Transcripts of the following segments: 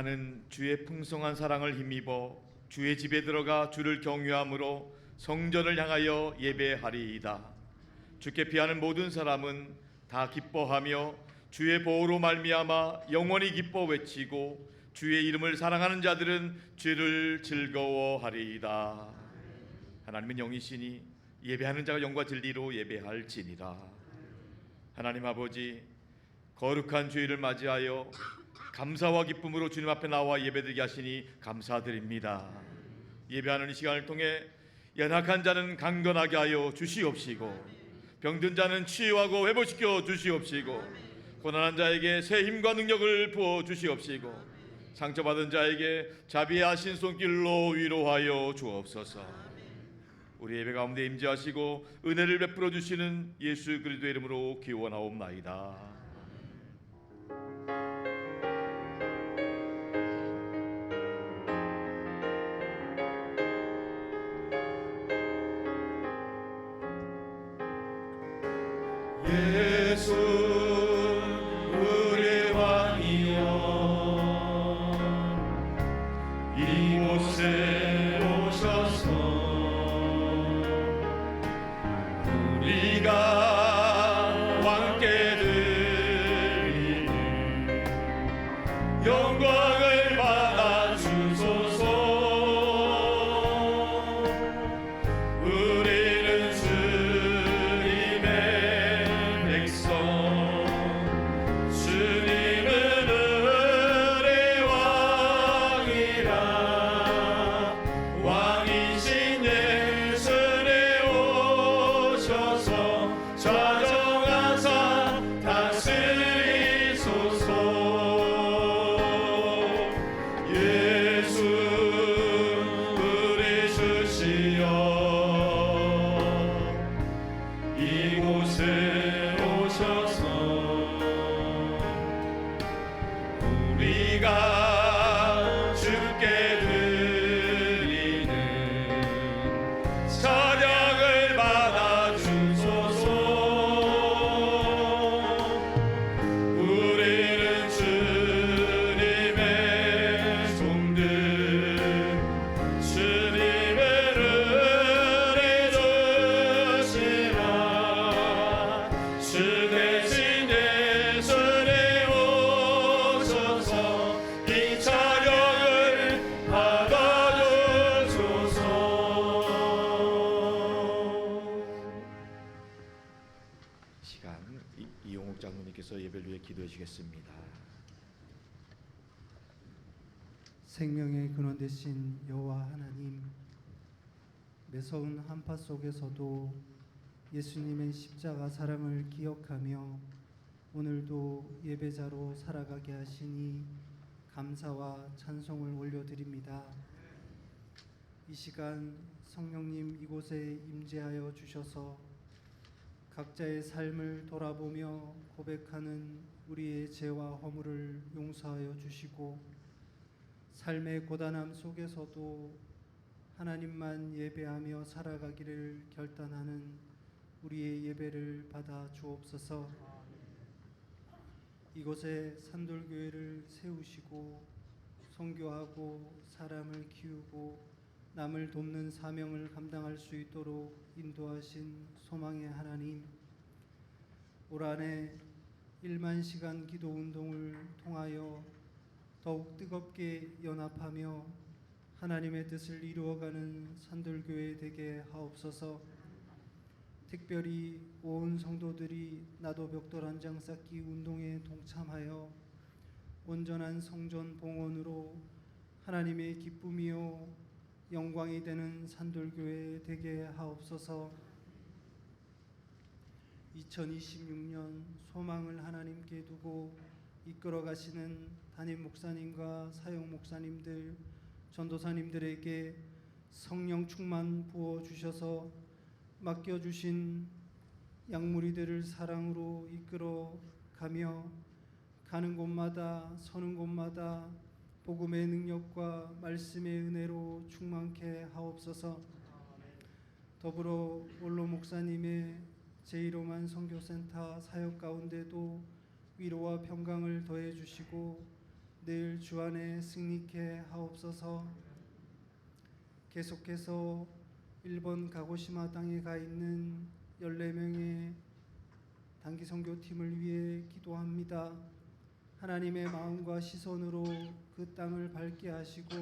나는 주의 풍성한 사랑을 힘입어 주의 집에 들어가 주를 경유함으로 성전을 향하여 예배하리이다. 주께 피하는 모든 사람은 다 기뻐하며 주의 보호로 말미암아 영원히 기뻐 외치고 주의 이름을 사랑하는 자들은 주를 즐거워하리이다. 하나님은 영이시니 예배하는 자가 영과 진리로 예배할지니라. 하나님 아버지, 거룩한 주일을 맞이하여 감사와 기쁨으로 주님 앞에 나와 예배드리게 하시니 감사드립니다. 예배하는 이 시간을 통해 연약한 자는 강건하게 하여 주시옵시고, 병든 자는 치유하고 회복시켜 주시옵시고, 고난한 자에게 새 힘과 능력을 부어 주시옵시고, 상처받은 자에게 자비하신 손길로 위로하여 주옵소서. 우리 예배 가운데 임재하시고 은혜를 베풀어 주시는 예수 그리스도의 이름으로 기원하옵나이다. 예수 우리 왕이여, 이곳에 오셔서 우리가 왕께 드리는 영광을 받아 주소서. 우리는 주님의 백성, 주님은 은혜의 왕이라. 왕이신 예수님 오셔서 좌정하사 다스리소서. 예수 우리 주시여, 이곳에 오셔서 우리가 주께 드리는 찬양을 받아 주소서. 우리는 주님의 종들, 주님의 은혜 주시라. 주 대신 예수님 오셔서 이 찬양을 받아주소서. 시간 이용욱 장로님께서 예배를 위해 기도해 주시겠습니다. 생명의 근원 되신 여호와 하나님, 매서운 한파 속에서도 예수님의 십자가 사랑을 기억하며 오늘도 예배자로 살아가게 하시니 감사와 찬송을 올려드립니다. 이 시간 성령님 이곳에 임재하여 주셔서 각자의 삶을 돌아보며 고백하는 우리의 죄와 허물을 용서하여 주시고, 삶의 고단함 속에서도 하나님만 예배하며 살아가기를 결단하는 우리의 예배를 받아 주옵소서. 이곳에 산돌교회를 세우시고 선교하고 사람을 키우고 남을 돕는 사명을 감당할 수 있도록 인도하신 소망의 하나님, 올 한해 1만 시간 기도 운동을 통하여 더욱 뜨겁게 연합하며 하나님의 뜻을 이루어가는 산돌교회 되게 하옵소서. 특별히 온 성도들이 나도 벽돌 한 장 쌓기 운동에 동참하여 온전한 성전 봉헌으로 하나님의 기쁨이요 영광이 되는 산돌교회 되게 하옵소서. 2026년 소망을 하나님께 두고 이끌어 가시는 담임 목사님과 사역 목사님들, 전도사님들에게 성령 충만 부어 주셔서 맡겨 주신 양무리들을 사랑으로 이끌어 가며 가는 곳마다 서는 곳마다 복음의 능력과 말씀의 은혜로 충만케 하옵소서. 더불어 원로 목사님의 제1호만 선교센터 사역 가운데도 위로와 평강을 더해 주시고 늘 주 안에 승리케 하옵소서. 계속해서 일본 가고시마 땅에 가 있는 14명의 단기 선교팀을 위해 기도합니다. 하나님의 마음과 시선으로 그 땅을 밝게 하시고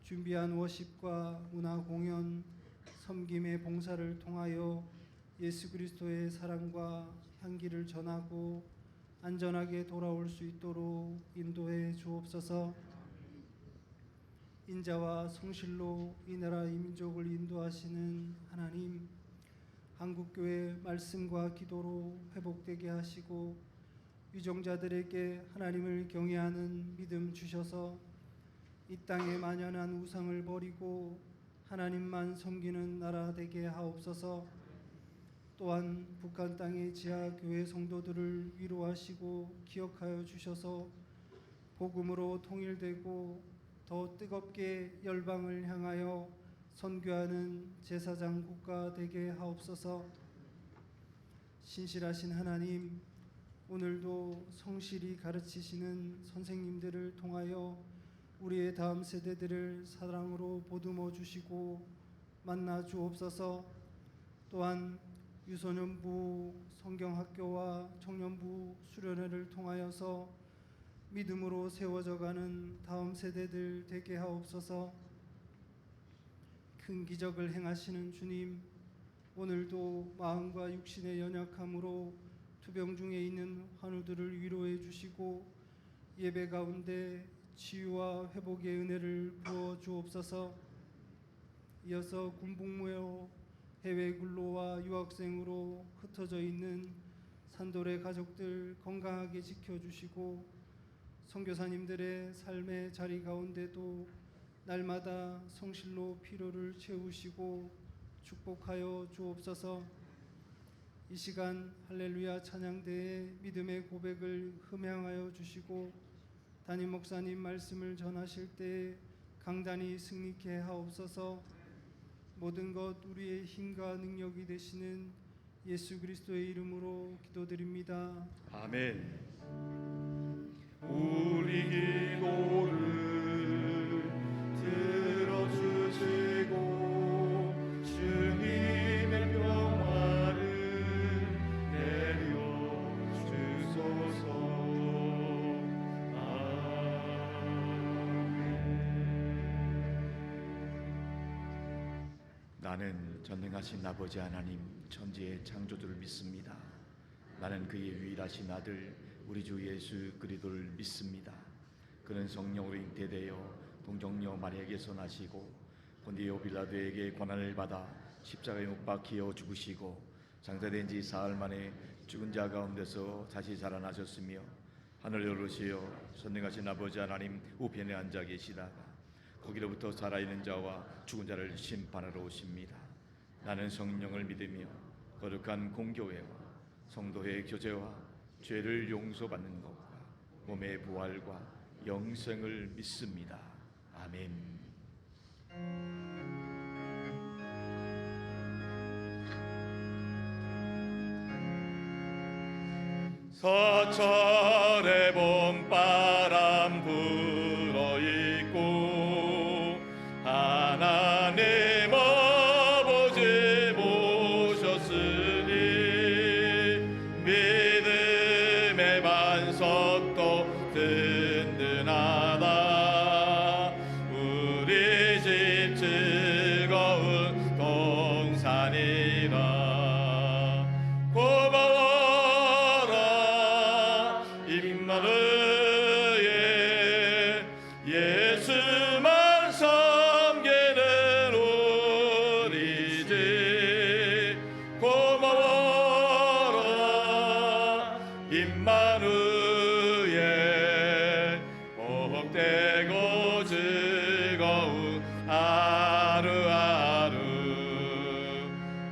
준비한 워십과 문화 공연, 섬김의 봉사를 통하여 예수 그리스도의 사랑과 향기를 전하고 안전하게 돌아올 수 있도록 인도해 주옵소서. 인자와 성실로 이 나라 이 민족을 인도하시는 하나님, 한국교회 말씀과 기도로 회복되게 하시고 위정자들에게 하나님을 경외하는 믿음 주셔서 이 땅에 만연한 우상을 버리고 하나님만 섬기는 나라 되게 하옵소서. 또한 북한 땅의 지하교회 성도들을 위로하시고 기억하여 주셔서 복음으로 통일되고 더 뜨겁게 열방을 향하여 선교하는 제사장 국가 되게 하옵소서. 신실하신 하나님, 오늘도 성실히 가르치시는 선생님들을 통하여 우리의 다음 세대들을 사랑으로 보듬어 주시고 만나 주옵소서. 또한 유소년부 성경학교와 청년부 수련회를 통하여서 믿음으로 세워져가는 다음 세대들 되게 하옵소서. 큰 기적을 행하시는 주님, 오늘도 마음과 육신의 연약함으로 투병 중에 있는 환우들을 위로해 주시고 예배 가운데 치유와 회복의 은혜를 부어 주옵소서. 이어서 군복무여 해외 근로와 유학생으로 흩어져 있는 산돌의 가족들 건강하게 지켜주시고 선교사님들의 삶의 자리 가운데도 날마다 성실로 필요를 채우시고 축복하여 주옵소서. 이 시간 할렐루야 찬양대의 믿음의 고백을 흠양하여 주시고 담임 목사님 말씀을 전하실 때 강단이 승리케 하옵소서. 모든 것 우리의 힘과 능력이 되시는 예수 그리스도의 이름으로 기도드립니다. 아멘. 우리 기도를 들어주시고 주님의 평화를 내려주소서. 나는 전능하신 아버지 하나님 천지의 창조주를 믿습니다. 나는 그의 유일하신 아들 우리 주 예수 그리스도를 믿습니다. 그는 성령으로 잉태되어 동정녀 마리아에게서 나시고 본디오 빌라도에게 고난을 받아 십자가에 못 박혀 죽으시고 장사된 지 사흘 만에 죽은 자 가운데서 다시 살아나셨으며 하늘 열으시어 전능하신 아버지 하나님 우편에 앉아 계시다가 거기로부터 살아있는 자와 죽은 자를 심판하러 오십니다. 나는 성령을 믿으며 거룩한 공교회와 성도의 교제와 죄를 용서받는 것과 몸의 부활과 영생을 믿습니다. 아멘. 서철의 봄바람 불어있고 하나님 아버지 모셨으니 믿음의 반석도 든든하다. 우리 집 즐거운 동산이라. 고마워라 임마누엘 예수만 섬기는 우리 집. 고마워라 임마누엘 복되고 즐거운 하루하루.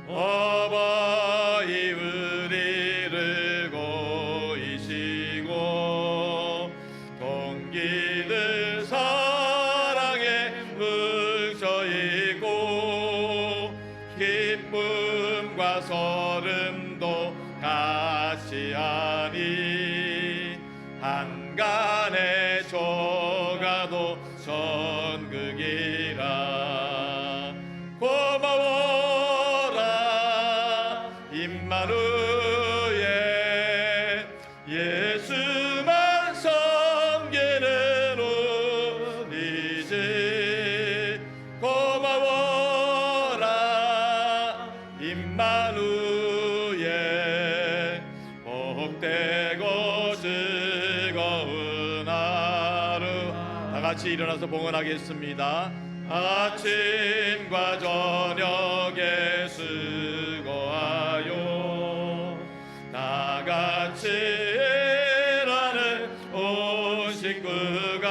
어버이 우리를 고이시고 동기들 사랑에 뭉쳐있고 기쁨과 소름도 같이 하니 한간의 조 고마워라 임마누엘 예수만 섬기는 우리지 고마워라 임마누엘 복되고 즐거운 하루 다 같이 일어나서 봉헌하겠습니다. 아침과 저녁에 수고하여 다 같이 일하는 온 식구가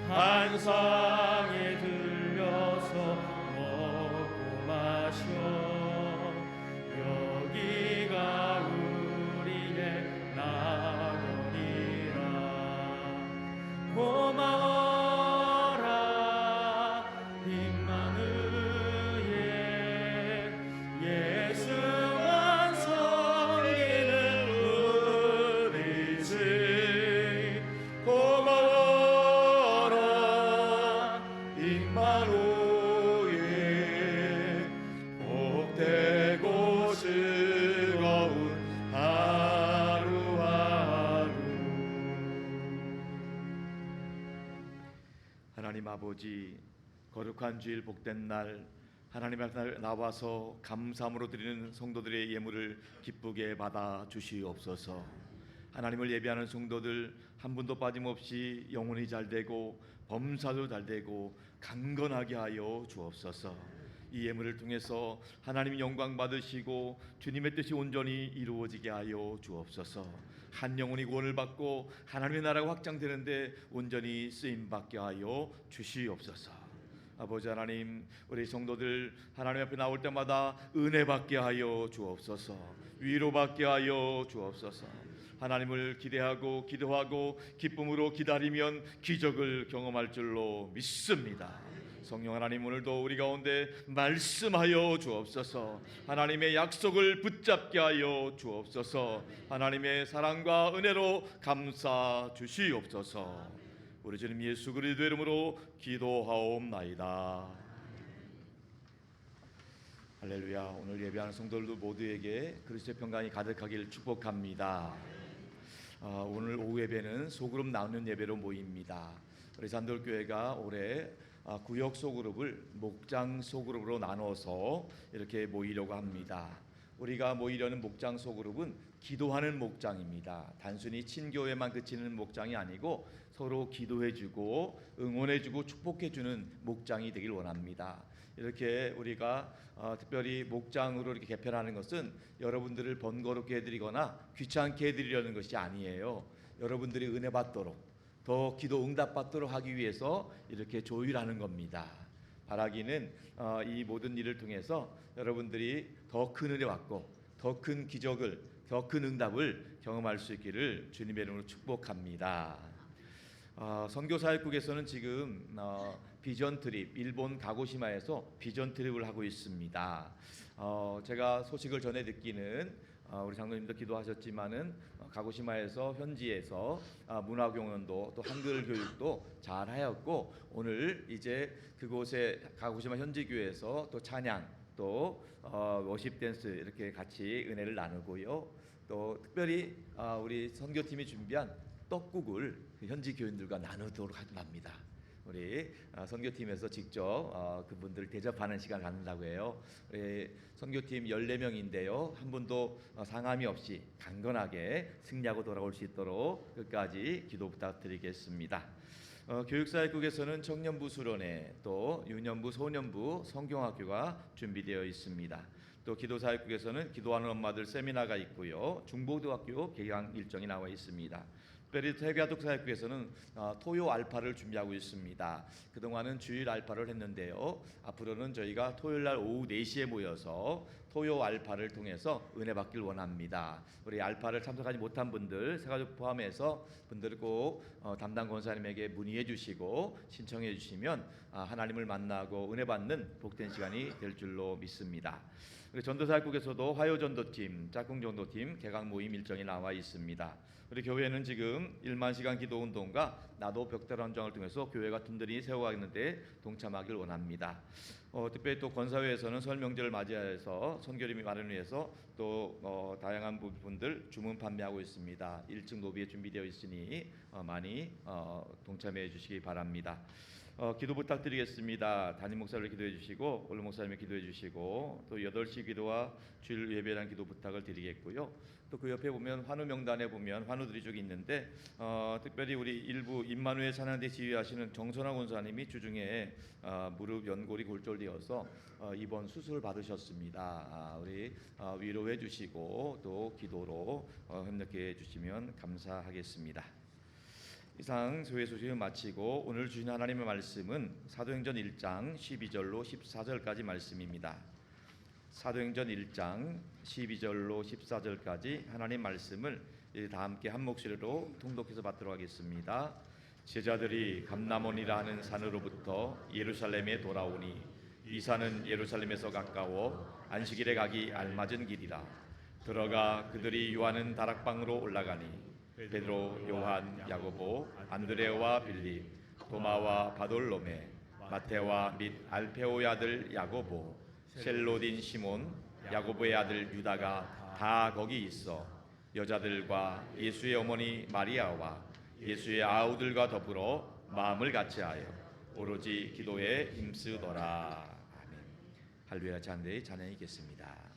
한 상에 들려서 먹고 마셔 여기가 우리의 낙원이라 고마워라 임마누엘 예수만 섬기는 우리지 고마워라 임마누엘 복되고 즐거운 하루하루. 하나님 아버지, 거룩한 주일 복된 날 하나님 앞에 나와서 감사함으로 드리는 성도들의 예물을 기쁘게 받아 주시옵소서. 하나님을 예배하는 성도들 한 분도 빠짐없이 영혼이 잘되고 범사도 잘되고 강건하게 하여 주옵소서. 이 예물을 통해서 하나님 영광 받으시고 주님의 뜻이 온전히 이루어지게 하여 주옵소서. 한 영혼이 구원을 받고 하나님의 나라가 확장되는데 온전히 쓰임받게 하여 주시옵소서. 아버지 하나님, 우리 성도들 하나님 앞에 나올 때마다 은혜 받게 하여 주옵소서. 위로받게 하여 주옵소서. 하나님을 기대하고 기도하고 기쁨으로 기다리면 기적을 경험할 줄로 믿습니다. 성령 하나님, 오늘도 우리 가운데 말씀하여 주옵소서. 하나님의 약속을 붙잡게 하여 주옵소서. 하나님의 사랑과 은혜로 감싸 주시옵소서. 우리 주님 예수 그리스도의 이름으로 기도하옵나이다. 할렐루야. 오늘 예배하는 성도들 모두에게 그리스도의 평강이 가득하기를 축복합니다. 오늘 오후 예배는 소그룹 나누는 예배로 모입니다. 우리 산돌교회가 올해 구역 소그룹을 목장 소그룹으로 나눠서 이렇게 모이려고 합니다. 우리가 모이려는 목장 소그룹은 기도하는 목장입니다. 단순히 친교회만 그치는 목장이 아니고 서로 기도해주고 응원해주고 축복해주는 목장이 되길 원합니다. 이렇게 우리가 특별히 목장으로 이렇게 개편하는 것은 여러분들을 번거롭게 해드리거나 귀찮게 해드리려는 것이 아니에요. 여러분들이 은혜 받도록 더 기도 응답 받도록 하기 위해서 이렇게 조율하는 겁니다. 바라기는 이 모든 일을 통해서 여러분들이 더 큰 은혜 받고 더 큰 기적을 더 큰 응답을 경험할 수 있기를 주님의 이름으로 축복합니다. 선교사역국에서는 지금 비전 트립, 일본 가고시마에서 비전 트립을 하고 있습니다. 제가 소식을 전해 듣기는 우리 장로님도 기도하셨지만은 가고시마에서 현지에서 문화 공연도 또 한글 교육도 잘 하였고 오늘 이제 그곳에 가고시마 현지 교회에서 또 찬양 또 워십 댄스 이렇게 같이 은혜를 나누고요. 또 특별히 우리 선교팀이 준비한 떡국을 현지 교인들과 나누도록 합니다. 우리 선교팀에서 직접 그분들을 대접하는 시간을 갖는다고 해요. 우리 선교팀 14명인데요. 한 분도 상함이 없이 강건하게 승리하고 돌아올 수 있도록 끝까지 기도 부탁드리겠습니다. 교육사역국에서는 청년부 수련회 또 유년부 소년부 성경학교가 준비되어 있습니다. 또 기도사역국에서는 기도하는 엄마들 세미나가 있고요. 중보도학교 개강 일정이 나와 있습니다. 특별히 태교아독사역국에서는 토요 알파를 준비하고 있습니다. 그동안은 주일 알파를 했는데요. 앞으로는 저희가 토요일날 오후 4시에 모여서 토요 알파를 통해서 은혜 받길 원합니다. 우리 알파를 참석하지 못한 분들, 새가족 포함해서 분들 꼭 담당 권사님에게 문의해 주시고 신청해 주시면 하나님을 만나고 은혜 받는 복된 시간이 될 줄로 믿습니다. 우리 전도사역국에서도 화요전도팀, 짝꿍전도팀 개강 모임 일정이 나와 있습니다. 우리 교회는 지금 1만 시간 기도 운동과 나도 벽달 헌장을 통해서 교회가 든든히 세워가는데 동참하길 원합니다. 특별히 또 권사회에서는 설 명절을 맞이해서 선교림이 마련을 위해서 또 다양한 부분들 주문 판매하고 있습니다. 1층 로비에 준비되어 있으니 많이 동참해 주시기 바랍니다. 기도 부탁드리겠습니다. 담임 목사를 기도해 주시고 원로 목사님이 기도해 주시고 또 8시 기도와 주일 예배라는 기도 부탁을 드리겠고요. 또 그 옆에 보면 환우 명단에 보면 환우들이 쭉 있는데 특별히 우리 일부 임마누엘 찬양대 지휘하시는 정선화 권사님이 주중에 무릎 연골이 골절되어서 입원 수술 받으셨습니다. 우리 위로해 주시고 또 기도로 협력해 주시면 감사하겠습니다. 이상 교회 소식을 마치고 오늘 주신 하나님의 말씀은 사도행전 1장 12절로 14절까지 말씀입니다. 사도행전 1장 12절로 14절까지 하나님 말씀을 다 함께 한 목소리로 통독해서 받도록 하겠습니다. 제자들이 감람원이라 하는 산으로부터 예루살렘에 돌아오니 이 산은 예루살렘에서 가까워 안식일에 가기 알맞은 길이라. 들어가 그들이 유하는 다락방으로 올라가니 베드로, 요한, 야고보, 안드레와 빌립, 도마와 바돌로메, 마테와 및 알페오의 아들 야고보, 셀로딘 시몬, 야고보의 아들 유다가 다 거기 있어 여자들과 예수의 어머니 마리아와 예수의 아우들과 더불어 마음을 같이하여 오로지 기도에 힘쓰더라. 아멘. 할렐루야. 찬대의 찬양이겠습니다.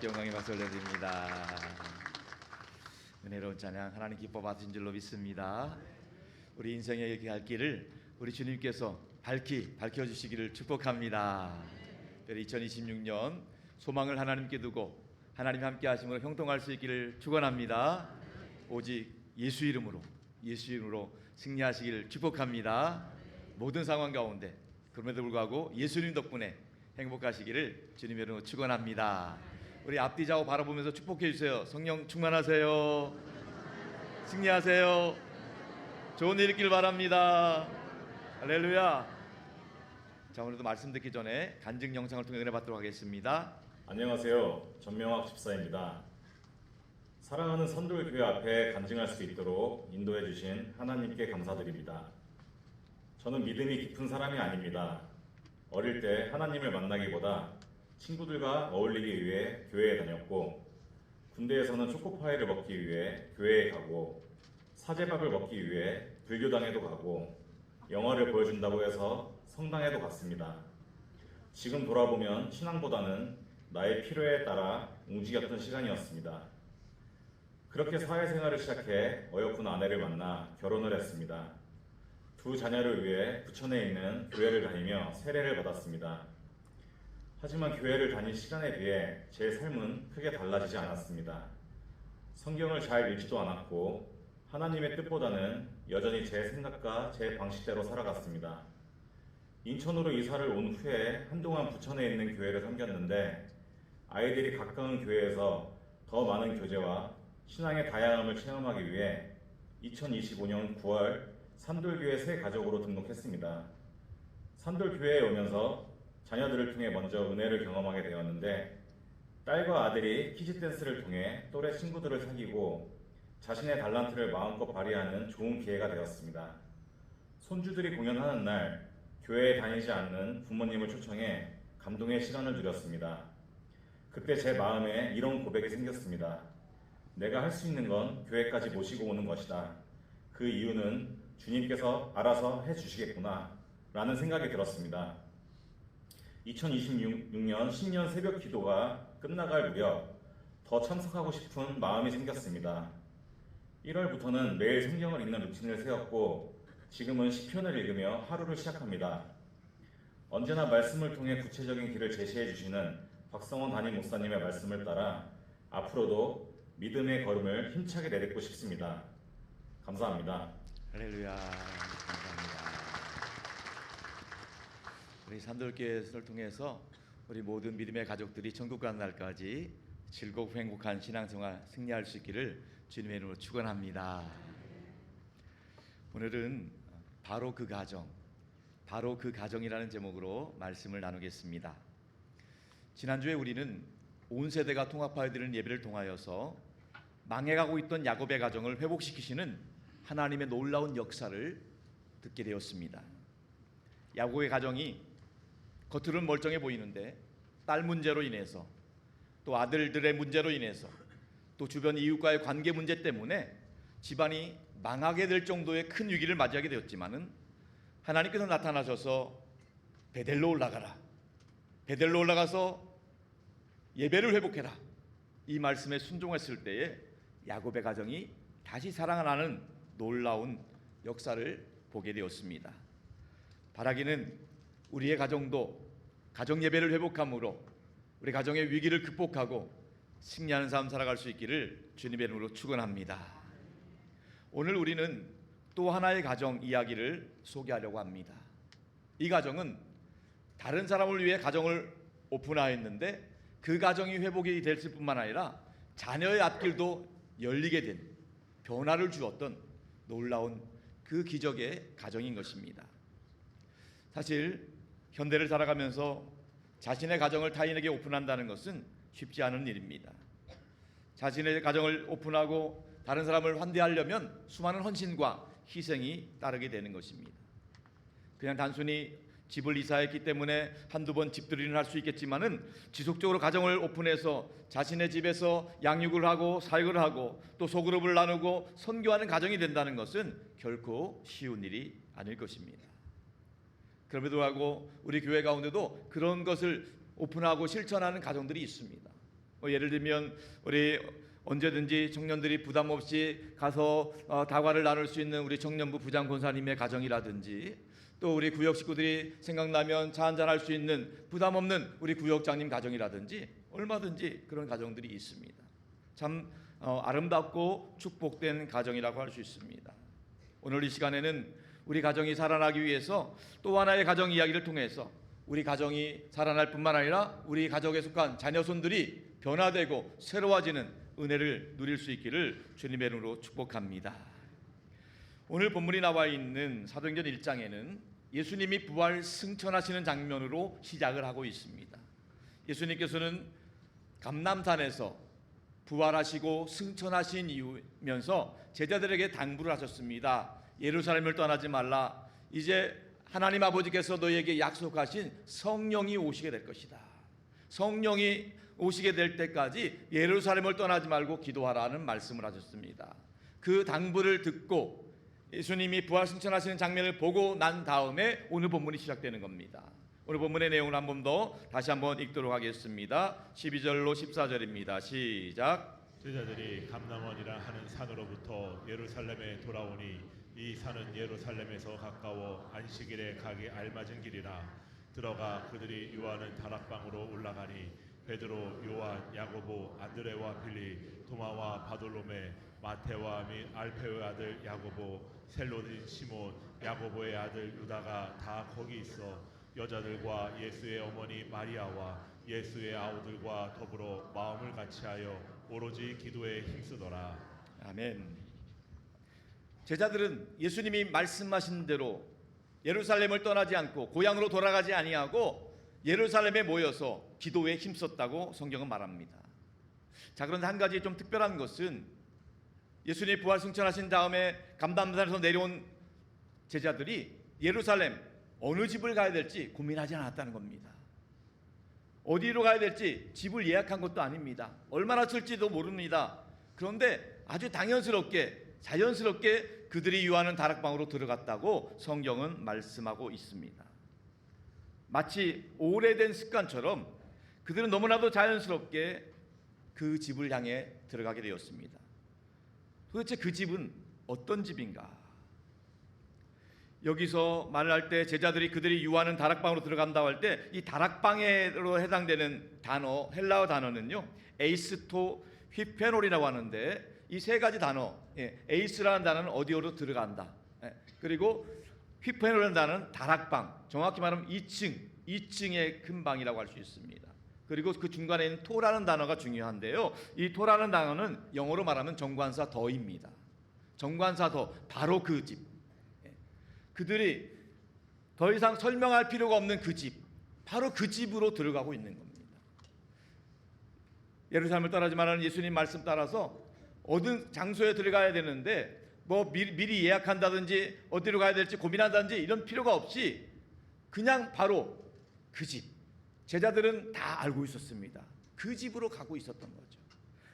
하나님께 영광의 박수 올려드립니다. 은혜로운 찬양 하나님 기뻐 받으신 줄로 믿습니다. 우리 인생의 이렇게 갈 길을 우리 주님께서 밝혀주시기를 축복합니다. 2026년 소망을 하나님께 두고 하나님 함께 하심으로 형통할 수 있기를 축원합니다. 오직 예수 이름으로 승리하시기를 축복합니다. 모든 상황 가운데 그럼에도 불구하고 예수님 덕분에 행복하시기를 주님의 이름으로 축원합니다. 우리 앞뒤 좌우 바라보면서 축복해 주세요. 성령 충만하세요. 승리하세요. 좋은 일 있길 바랍니다. 할렐루야. 자, 오늘도 말씀 듣기 전에 간증 영상을 통해 은혜 받도록 하겠습니다. 안녕하세요. 전명학 집사입니다. 사랑하는 선돌교회 앞에 간증할 수 있도록 인도해 주신 하나님께 감사드립니다. 저는 믿음이 깊은 사람이 아닙니다. 어릴 때 하나님을 만나기보다 친구들과 어울리기 위해 교회에 다녔고, 군대에서는 초코파이를 먹기 위해 교회에 가고, 사제밥을 먹기 위해 불교당에도 가고, 영화를 보여준다고 해서 성당에도 갔습니다. 지금 돌아보면 신앙보다는 나의 필요에 따라 움직였던 시간이었습니다. 그렇게 사회생활을 시작해 어여쁜 아내를 만나 결혼을 했습니다. 두 자녀를 위해 부천에 있는 교회를 다니며 세례를 받았습니다. 하지만 교회를 다닐 시간에 비해 제 삶은 크게 달라지지 않았습니다. 성경을 잘 읽지도 않았고 하나님의 뜻보다는 여전히 제 생각과 제 방식대로 살아갔습니다. 인천으로 이사를 온 후에 한동안 부천에 있는 교회를 섬겼는데, 아이들이 가까운 교회에서 더 많은 교제와 신앙의 다양함을 체험하기 위해 2025년 9월 산돌교회 새 가족으로 등록했습니다. 산돌교회에 오면서 자녀들을 통해 먼저 은혜를 경험하게 되었는데, 딸과 아들이 키즈댄스를 통해 또래 친구들을 사귀고 자신의 달란트를 마음껏 발휘하는 좋은 기회가 되었습니다. 손주들이 공연하는 날 교회에 다니지 않는 부모님을 초청해 감동의 시간을 누렸습니다. 그때 제 마음에 이런 고백이 생겼습니다. 내가 할 수 있는 건 교회까지 모시고 오는 것이다. 그 이유는 주님께서 알아서 해주시겠구나 라는 생각이 들었습니다. 2026년 신년 새벽 기도가 끝나갈 무렵 더 참석하고 싶은 마음이 생겼습니다. 1월부터는 매일 성경을 읽는 루틴을 세웠고, 지금은 시편을 읽으며 하루를 시작합니다. 언제나 말씀을 통해 구체적인 길을 제시해 주시는 박성원 담임 목사님의 말씀을 따라 앞으로도 믿음의 걸음을 힘차게 내딛고 싶습니다. 감사합니다. 할렐루야. 감사합니다. 우리 산돌교회를 통해서 우리 모든 믿음의 가족들이 천국 가는 날까지 즐겁고 행복한 신앙생활 승리할 수 있기를 주님의 이름으로 축원합니다. 오늘은 바로 그 가정이라는 제목으로 말씀을 나누겠습니다. 지난주에 우리는 온 세대가 통합하여 드리는 예배를 통하여서 망해가고 있던 야곱의 가정을 회복시키시는 하나님의 놀라운 역사를 듣게 되었습니다. 야곱의 가정이 겉으로는 멀쩡해 보이는데 딸 문제로 인해서, 또 아들들의 문제로 인해서, 또 주변 이웃과의 관계 문제 때문에 집안이 망하게 될 정도의 큰 위기를 맞이하게 되었지만은 하나님께서 나타나셔서 베델로 올라가라, 베델로 올라가서 예배를 회복해라, 이 말씀에 순종했을 때에 야곱의 가정이 다시 살아나는 놀라운 역사를 보게 되었습니다. 바라기는 우리의 가정도 가정 예배를 회복함으로 우리 가정의 위기를 극복하고 승리하는 삶 살아갈 수 있기를 주님의 이름으로 축원합니다. 오늘 우리는 또 하나의 가정 이야기를 소개하려고 합니다. 이 가정은 다른 사람을 위해 가정을 오픈하였는데 그 가정이 회복이 됐을 뿐만 아니라 자녀의 앞길도 열리게 된, 변화를 주었던 놀라운 그 기적의 가정인 것입니다. 사실 현대를 살아가면서 자신의 가정을 타인에게 오픈한다는 것은 쉽지 않은 일입니다. 자신의 가정을 오픈하고 다른 사람을 환대하려면 수많은 헌신과 희생이 따르게 되는 것입니다. 그냥 단순히 집을 이사했기 때문에 한두 번 집들이는 할 수 있겠지만은 지속적으로 가정을 오픈해서 자신의 집에서 양육을 하고 사역을 하고 또 소그룹을 나누고 선교하는 가정이 된다는 것은 결코 쉬운 일이 아닐 것입니다. 그럼에도 불구하고 우리 교회 가운데도 그런 것을 오픈하고 실천하는 가정들이 있습니다. 예를 들면 우리 언제든지 청년들이 부담 없이 가서 다과를 나눌 수 있는 우리 청년부 부장 권사님의 가정이라든지, 또 우리 구역 식구들이 생각나면 차 한잔 할 수 있는 부담 없는 우리 구역장님 가정이라든지 얼마든지 그런 가정들이 있습니다. 참 아름답고 축복된 가정이라고 할 수 있습니다. 오늘 이 시간에는 우리 가정이 살아나기 위해서 또 하나의 가정 이야기를 통해서 우리 가정이 살아날 뿐만 아니라 우리 가족에 속한 자녀손들이 변화되고 새로워지는 은혜를 누릴 수 있기를 주님의 이름으로 축복합니다. 오늘 본문이 나와 있는 사도행전 1장에는 예수님이 부활 승천하시는 장면으로 시작을 하고 있습니다. 예수님께서는 감람산에서 부활하시고 승천하신 이후면서 제자들에게 당부를 하셨습니다. 예루살렘을 떠나지 말라. 이제 하나님 아버지께서 너희에게 약속하신 성령이 오시게 될 것이다. 성령이 오시게 될 때까지 예루살렘을 떠나지 말고 기도하라는 말씀을 하셨습니다. 그 당부를 듣고 예수님이 부활 승천하시는 장면을 보고 난 다음에 오늘 본문이 시작되는 겁니다. 오늘 본문의 내용을 한 번 더 다시 한번 읽도록 하겠습니다. 12절로 14절입니다. 시작. 제자들이 감람원이라 하는 산으로부터 예루살렘에 돌아오니 이 산은 예루살렘에서 가까워 안식일에 가기 알맞은 길이라. 들어가 그들이 유하는 다락방으로 올라가니 베드로, 요한, 야고보, 안드레와 빌리, 도마와 바돌로메, 마테와 및 알페오의 아들 야고보, 셀로딘 시몬, 야고보의 아들 유다가 다 거기 있어 여자들과 예수의 어머니 마리아와 예수의 아우들과 더불어 마음을 같이하여 오로지 기도에 힘쓰더라. 아멘. 제자들은 예수님이 말씀하신 대로 예루살렘을 떠나지 않고 고향으로 돌아가지 아니하고 예루살렘에 모여서 기도에 힘썼다고 성경은 말합니다. 자, 그런데 한 가지 좀 특별한 것은 예수님이 부활 승천하신 다음에 감람산에서 내려온 제자들이 예루살렘 어느 집을 가야 될지 고민하지 않았다는 겁니다. 어디로 가야 될지 집을 예약한 것도 아닙니다. 얼마나 쓸지도 모릅니다. 그런데 아주 당연스럽게 자연스럽게 그들이 유하는 다락방으로 들어갔다고 성경은 말씀하고 있습니다. 마치 오래된 습관처럼 그들은 너무나도 자연스럽게 그 집을 향해 들어가게 되었습니다. 도대체 그 집은 어떤 집인가? 여기서 말할 때 제자들이 그들이 유하는 다락방으로 들어간다고 할 때 이 다락방으로 해당되는 단어, 헬라어 단어는요 에이스토 휘페놀이라고 하는데 이 세 가지 단어, 에이스라는 단어는 어디로 들어간다, 그리고 휘페놀이라는 단어는 다락방, 정확히 말하면 2층의 큰 방이라고 할 수 있습니다. 그리고 그 중간에 있는 토라는 단어가 중요한데요, 이 토라는 단어는 영어로 말하면 정관사 더입니다. 정관사 더, 바로 그 집. 그들이 더 이상 설명할 필요가 없는 그 집, 바로 그 집으로 들어가고 있는 겁니다. 예루살렘을 떠나지 말라는 예수님 말씀 따라서 어떤 장소에 들어가야 되는데 뭐 미리 예약한다든지 어디로 가야 될지 고민한다든지 이런 필요가 없이 그냥 바로 그 집, 제자들은 다 알고 있었습니다. 그 집으로 가고 있었던 거죠.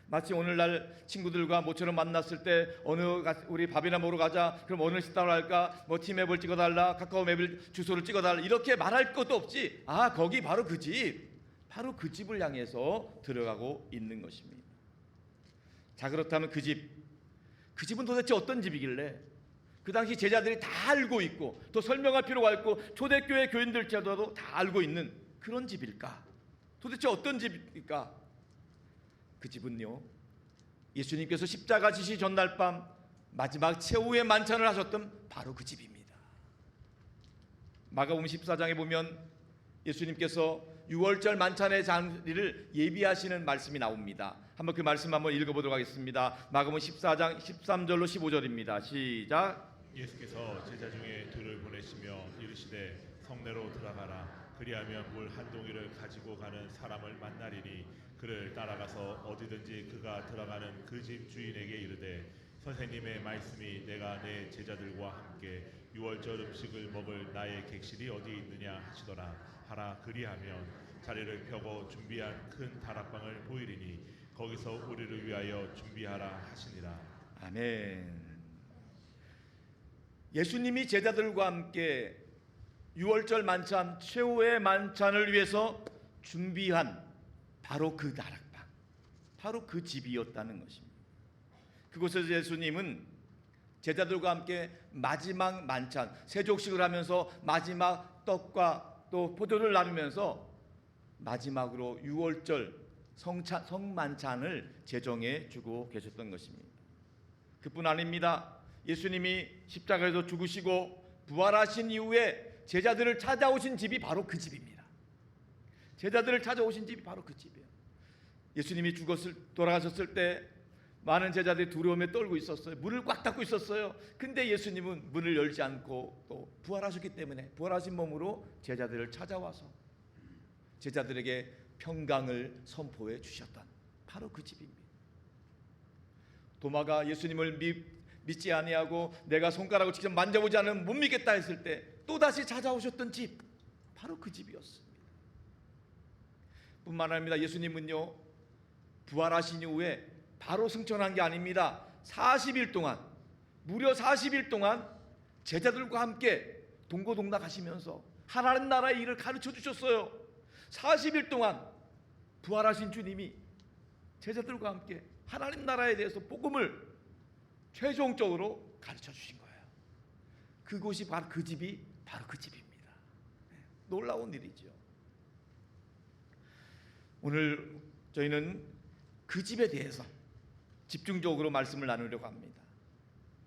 마치 오늘날 친구들과 모처럼 만났을 때 우리 밥이나 먹으러 가자. 그럼 어느 식당으로 할까? 뭐 티맵을 찍어달라, 카카오맵을 주소를 찍어달라, 이렇게 말할 것도 없이 거기 바로 그 집, 바로 그 집을 향해서 들어가고 있는 것입니다. 자, 그렇다면 그 집은 도대체 어떤 집이길래 그 당시 제자들이 다 알고 있고 또 설명할 필요가 없고 초대교회 교인들조차도 다 알고 있는 그런 집일까? 도대체 어떤 집일까? 그 집은요, 예수님께서 십자가 지시 전날 밤 마지막 최후의 만찬을 하셨던 바로 그 집입니다. 마가복음 14장에 보면 예수님께서 6월절 만찬의 자리를 예비하시는 말씀이 나옵니다. 한번 그 말씀 한번 읽어보도록 하겠습니다. 마가복음 14장 13절로 15절입니다. 시작. 예수께서 제자 중에 둘을 보내시며 이르시되 성내로 들어가라. 그리하면 물 한 동이를 가지고 가는 사람을 만나리니 그를 따라가서 어디든지 그가 들어가는 그 집 주인에게 이르되 선생님의 말씀이 내가 내 제자들과 함께 유월절 음식을 먹을 나의 객실이 어디 있느냐 하시더라 하라. 그리하면 자리를 펴고 준비한 큰 다락방을 보이리니 거기서 우리를 위하여 준비하라 하시니라. 아멘. 예수님이 제자들과 함께 유월절 만찬, 최후의 만찬을 위해서 준비한 바로 그 다락방, 바로 그 집이었다는 것입니다. 그곳에서 예수님은 제자들과 함께 마지막 만찬, 세족식을 하면서 마지막 떡과 또 포도를 나누면서 마지막으로 유월절 성만찬을 제정해 주고 계셨던 것입니다. 그뿐 아닙니다. 예수님이 십자가에서 죽으시고 부활하신 이후에 제자들을 찾아오신 집이 바로 그 집입니다. 제자들을 찾아오신 집이 바로 그 집이에요. 예수님이 돌아가셨을 때 많은 제자들이 두려움에 떨고 있었어요. 문을 꽉 닫고 있었어요. 근데 예수님은 문을 열지 않고 또 부활하셨기 때문에 부활하신 몸으로 제자들을 찾아와서 제자들에게 평강을 선포해 주셨던 바로 그 집입니다. 도마가 예수님을 믿지 아니하고 내가 손가락을 직접 만져보지 않으면 못 믿겠다 했을 때 또다시 찾아오셨던 집, 바로 그 집이었습니다. 뿐만 아니라 예수님은요, 부활하신 이후에 바로 승천한 게 아닙니다. 40일 동안, 무려 40일 동안 제자들과 함께 동고동락 하시면서 하나님 나라의 일을 가르쳐 주셨어요. 40일 동안 부활하신 주님이 제자들과 함께 하나님 나라에 대해서 복음을 최종적으로 가르쳐 주신 거예요. 그곳이 바로 그 집이 바로 그 집입니다. 놀라운 일이죠. 오늘 저희는 그 집에 대해서 집중적으로 말씀을 나누려고 합니다.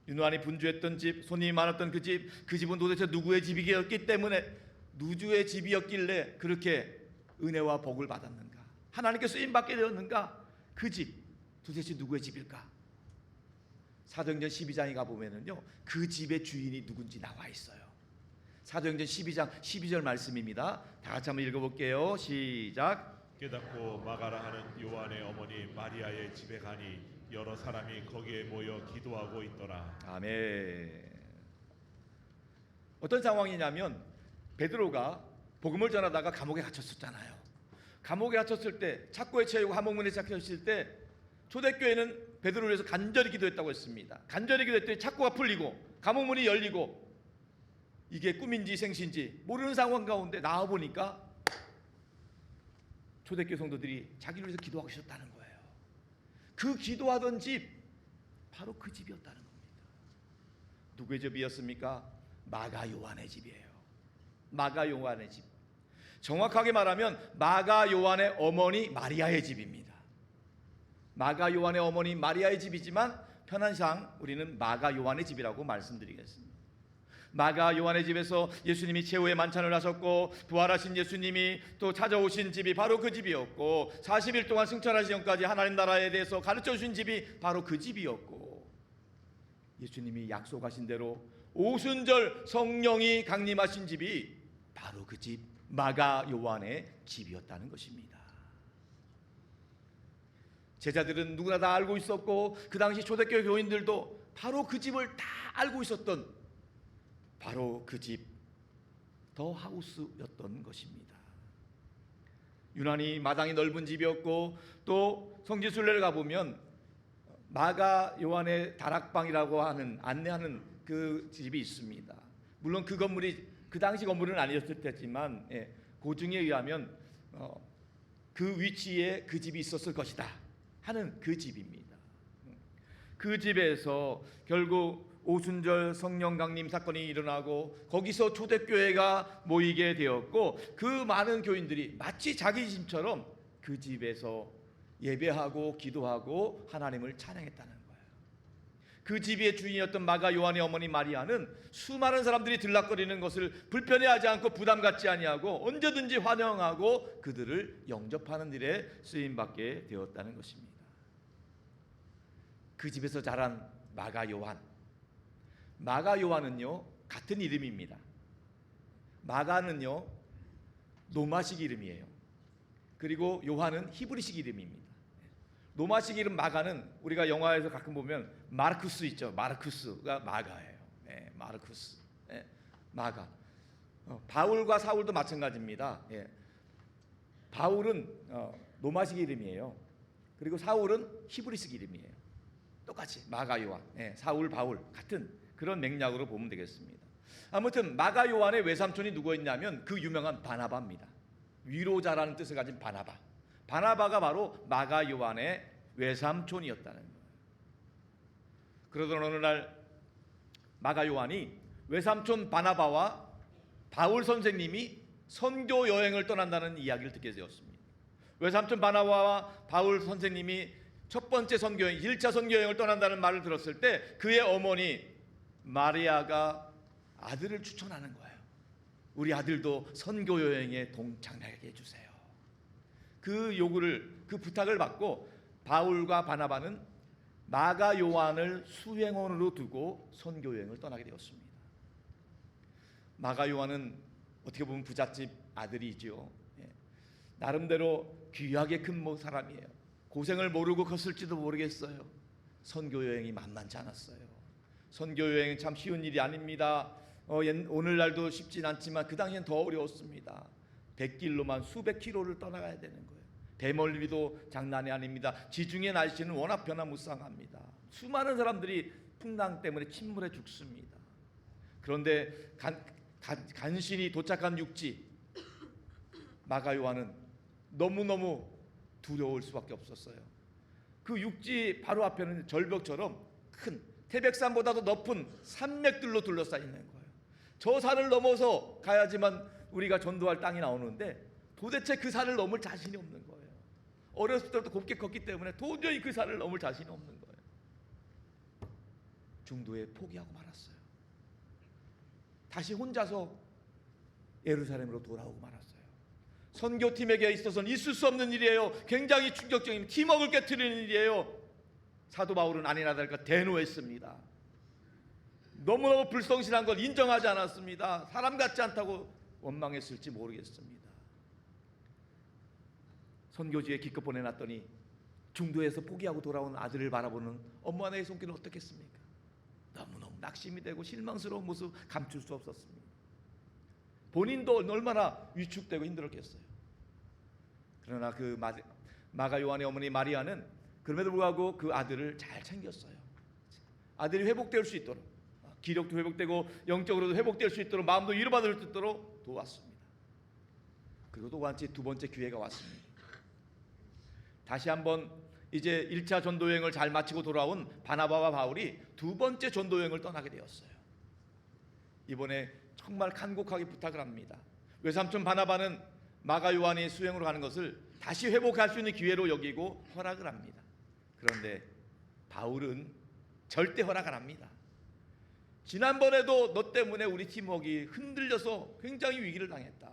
유난히 분주했던 집, 손님이 많았던 그 집, 그 집은 도대체 누구의 집이었기 때문에 누구의 집이었길래 그렇게 은혜와 복을 받았는가? 하나님께 쓰임 받게 되었는가? 그 집 도대체 누구의 집일까? 사도행전 12장에 가보면은요, 그 집의 주인이 누군지 나와 있어요. 사도행전 12장 12절 말씀입니다. 다 같이 한번 읽어볼게요. 시작. 깨닫고 마가라 하는 요한의 어머니 마리아의 집에 가니 여러 사람이 거기에 모여 기도하고 있더라. 아멘. 어떤 상황이냐면 베드로가 복음을 전하다가 감옥에 갇혔었잖아요. 감옥에 갇혔을 때, 착고에 채우고 감옥문에 잡혔을 때 초대교회는 베드로를 위해서 간절히 기도했다고 했습니다. 간절히 기도했더니 착고가 풀리고 감옥문이 열리고 이게 꿈인지 생신지 모르는 상황 가운데 나와보니까 초대교회 성도들이 자기를 위해서 기도하고 있었다는 거예요. 그 기도하던 집, 바로 그 집이었다는 겁니다. 누구의 집이었습니까? 마가 요한의 집이에요. 마가 요한의 집. 정확하게 말하면 마가 요한의 어머니 마리아의 집입니다. 마가 요한의 어머니 마리아의 집이지만 편한상 우리는 마가 요한의 집이라고 말씀드리겠습니다. 마가 요한의 집에서 예수님이 최후의 만찬을 하셨고 부활하신 예수님이 또 찾아오신 집이 바로 그 집이었고 40일 동안 승천하신 전까지 하나님 나라에 대해서 가르쳐 주신 집이 바로 그 집이었고 예수님이 약속하신 대로 오순절 성령이 강림하신 집이 바로 그 집 마가 요한의 집이었다는 것입니다. 제자들은 누구나 다 알고 있었고 그 당시 초대교회 교인들도 바로 그 집을 다 알고 있었던 바로 그 집 더 하우스였던 것입니다. 유난히 마당이 넓은 집이었고 또 성지순례를 가보면 마가 요한의 다락방이라고 하는 안내하는 그 집이 있습니다. 물론 그 건물이 그 당시 건물은 아니었을 테지만 고증에 의하면 그 위치에 그 집이 있었을 것이다 하는 그 집입니다. 그 집에서 결국 오순절 성령 강림 사건이 일어나고 거기서 초대교회가 모이게 되었고 그 많은 교인들이 마치 자기 집처럼 그 집에서 예배하고 기도하고 하나님을 찬양했다는 거예요. 그 집의 주인이었던 마가 요한의 어머니 마리아는 수많은 사람들이 들락거리는 것을 불편해하지 않고 부담 갖지 아니하고 언제든지 환영하고 그들을 영접하는 일에 쓰임받게 되었다는 것입니다. 그 집에서 자란 마가 요한, 마가 요한은요 같은 이름입니다. 마가는요 로마식 이름이에요. 그리고 요한은 히브리식 이름입니다. 로마식 이름 마가는 우리가 영화에서 가끔 보면 마르쿠스 있죠. 마르쿠스가 마가예요. 마르쿠스, 마가. 바울과 사울도 마찬가지입니다. 바울은 로마식 이름이에요. 그리고 사울은 히브리식 이름이에요. 똑같이 마가 요한, 사울 바울 같은 그런 맥락으로 보면 되겠습니다. 아무튼 마가 요한의 외삼촌이 누구였냐면 그 유명한 바나바입니다. 위로자라는 뜻을 가진 바나바. 바나바가 바로 마가 요한의 외삼촌이었다는 거예요. 그러던 어느 날 마가 요한이 외삼촌 바나바와 바울 선생님이 선교 여행을 떠난다는 이야기를 듣게 되었습니다. 외삼촌 바나바와 바울 선생님이 첫 번째 선교여행, 1차 선교여행을 떠난다는 말을 들었을 때 그의 어머니 마리아가 아들을 추천하는 거예요. 우리 아들도 선교여행에 동참하게 해주세요. 그 요구를, 그 부탁을 받고 바울과 바나바는 마가 요한을 수행원으로 두고 선교 여행을 떠나게 되었습니다. 마가 요한은 어떻게 보면 부잣집 아들이죠. 나름대로 귀하게 큰 사람이에요. 고생을 모르고 컸을지도 모르겠어요. 선교 여행이 만만치 않았어요. 선교 여행은 참 쉬운 일이 아닙니다. 오늘날도 쉽진 않지만 그 당시엔 더 어려웠습니다. 100길로만 수백 킬로를 떠나가야 되는 거예요. 배멀미도 장난이 아닙니다. 지중해 날씨는 워낙 변화무쌍합니다. 수많은 사람들이 풍랑 때문에 침몰해 죽습니다. 그런데 간신히 도착한 육지, 마가 요한은 너무너무 두려울 수밖에 없었어요. 그 육지 바로 앞에는 절벽처럼 큰 태백산보다도 높은 산맥들로 둘러싸여 있는 거예요. 저 산을 넘어서 가야지만 우리가 전도할 땅이 나오는데 도대체 그 산을 넘을 자신이 없는 거예요. 어렸을 때부터 곱게 컸기 때문에 도저히 그 산을 넘을 자신이 없는 거예요. 중도에 포기하고 말았어요. 다시 혼자서 예루살렘으로 돌아오고 말았어요. 선교팀에게 있어서는 있을 수 없는 일이에요. 굉장히 충격적인 팀워크를 깨트리는 일이에요. 사도 바울은 아니나 다를까 대노했습니다. 너무너무 불성실한 걸 인정하지 않았습니다. 사람 같지 않다고 원망했을지 모르겠습니다. 선교지에 기껏 보내놨더니 중도에서 포기하고 돌아온 아들을 바라보는 엄마 하나의 손길은 어떻겠습니까? 너무너무 낙심이 되고 실망스러운 모습 감출 수 없었습니다. 본인도 얼마나 위축되고 힘들었겠어요. 그러나 그 마가 요한의 어머니 마리아는 그럼에도 불구하고 그 아들을 잘 챙겼어요. 아들이 회복될 수 있도록, 기력도 회복되고 영적으로도 회복될 수 있도록, 마음도 위로받을 수 있도록 도왔습니다. 그리고 또 두 번째 기회가 왔습니다. 다시 한번 이제 1차 전도여행을 잘 마치고 돌아온 바나바와 바울이 두 번째 전도여행을 떠나게 되었어요. 이번에 정말 간곡하게 부탁을 합니다. 외삼촌 바나바는 마가 요한이 수행으로 가는 것을 다시 회복할 수 있는 기회로 여기고 허락을 합니다. 그런데 바울은 절대 허락 안 합니다. 지난번에도 너 때문에 우리 팀워크가 흔들려서 굉장히 위기를 당했다.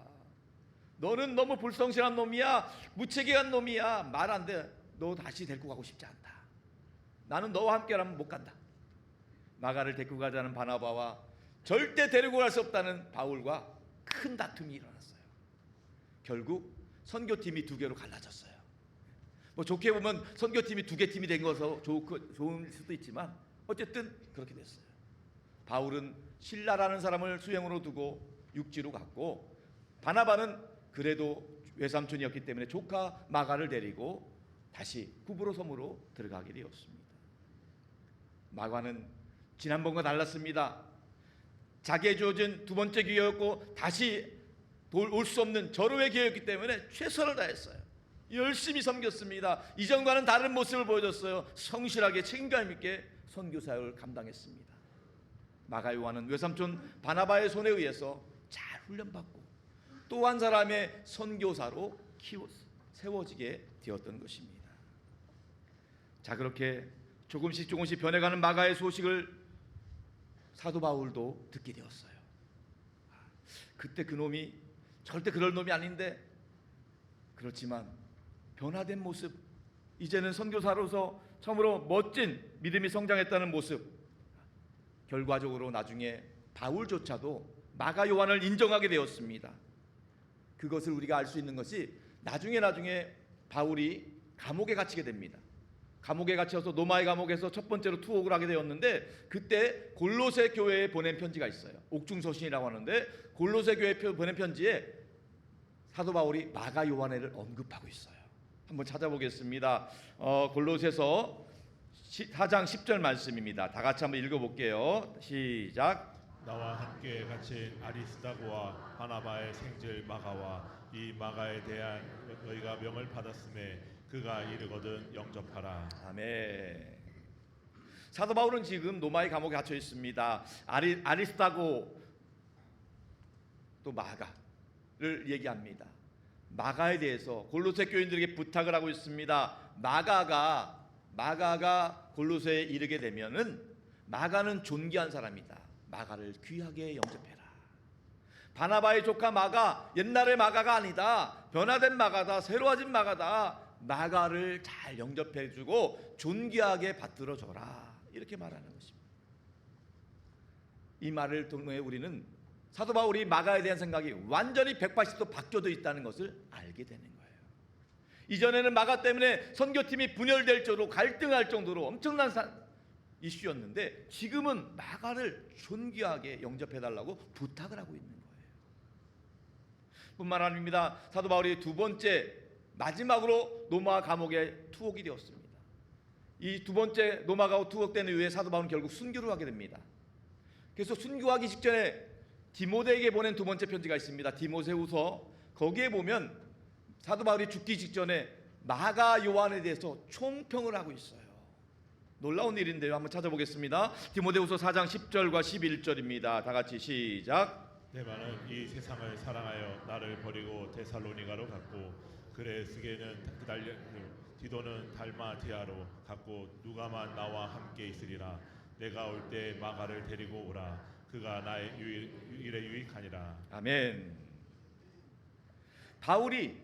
너는 너무 불성실한 놈이야, 무책임한 놈이야, 말 안 돼. 너 다시 데리고 가고 싶지 않다. 나는 너와 함께라면 못 간다. 마가를 데리고 가자는 바나바와 절대 데리고 갈 수 없다는 바울과 큰 다툼이 일어났어요. 결국 선교팀이 두 개로 갈라졌어요. 뭐 좋게 보면 선교팀이 두 개 팀이 된 것은 좋은 수도 있지만 어쨌든 그렇게 됐어요. 바울은 실라라는 사람을 수행으로 두고 육지로 갔고, 바나바는 그래도 외삼촌이었기 때문에 조카 마가를 데리고 다시 구브로 섬으로 들어가게 되었습니다. 마가는 지난번과 달랐습니다. 자기에 주어진 두 번째 기회였고 다시 올 수 없는 절호의 기회였기 때문에 최선을 다했어요. 열심히 섬겼습니다. 이전과는 다른 모습을 보여줬어요. 성실하게 책임감 있게 선교 사역을 감당했습니다. 마가 요한은 외삼촌 바나바의 손에 의해서 잘 훈련받고 또 한 사람의 선교사로 세워지게 되었던 것입니다. 자, 그렇게 조금씩 변해가는 마가의 소식을 사도 바울도 듣게 되었어요. 그때 그 놈이 절대 그럴 놈이 아닌데, 그렇지만 변화된 모습, 이제는 선교사로서 처음으로 멋진 믿음이 성장했다는 모습, 결과적으로 나중에 바울조차도 마가 요한을 인정하게 되었습니다. 그것을 우리가 알 수 있는 것이 나중에 바울이 감옥에 갇히게 됩니다. 감옥에 갇혀서 노마의 감옥에서 첫 번째로 투옥을 하게 되었는데, 그때 골로새 교회에 보낸 편지가 있어요. 옥중서신이라고 하는데 골로새 교회에 보낸 편지에 사도 바울이 마가 요한을 언급하고 있어요. 한번 찾아보겠습니다. 골로새서 4장 10절 말씀입니다. 다 같이 한번 읽어볼게요. 시작. 나와 함께 갇힌 아리스다고와 바나바의 생질 마가와 이 마가에 대한 너희가 명을 받았음에 그가 이르거든 영접하라. 아멘. 사도 바울은 지금 노마의 감옥에 갇혀 있습니다. 아리스다고 또 마가를 얘기합니다. 마가에 대해서 골로새 교인들에게 부탁을 하고 있습니다. 마가가 골로새에 이르게 되면은 마가는 존귀한 사람이다. 마가를 귀하게 영접해라. 바나바의 조카 마가 옛날의 마가가 아니다. 변화된 마가다. 새로워진 마가다. 마가를 잘 영접해주고 존귀하게 받들어줘라, 이렇게 말하는 것입니다. 이 말을 통해 우리는 사도 바울이 마가에 대한 생각이 완전히 180도 바뀌어져 있다는 것을 알게 되는 거예요. 이전에는 마가 때문에 선교팀이 분열될 정도로 갈등할 정도로 엄청난 이슈였는데 지금은 마가를 존귀하게 영접해달라고 부탁을 하고 있는 거예요. 뿐만 아닙니다. 사도 바울이 두 번째 마지막으로 로마 감옥에 투옥이 되었습니다. 이 두 번째 로마 감옥 투옥된 이후에 사도 바울은 결국 순교를 하게 됩니다. 그래서 순교하기 직전에 디모데에게 보낸 두 번째 편지가 있습니다. 디모세후서. 거기에 보면 사도 바울이 죽기 직전에 마가 요한에 대해서 총평을 하고 있어요. 놀라운 일인데요. 한번 찾아보겠습니다. 디모데후서 4장 10절과 11절입니다. 다 같이 시작. 데마는 이 세상을 사랑하여 나를 버리고 데살로니가로 갔고 그레스게는 디도는 달마티아로 갔고 누가만 나와 함께 있으리라. 내가 올 때 마가를 데리고 오라. 그가 나의 일에 유익하니라. 아멘. 바울이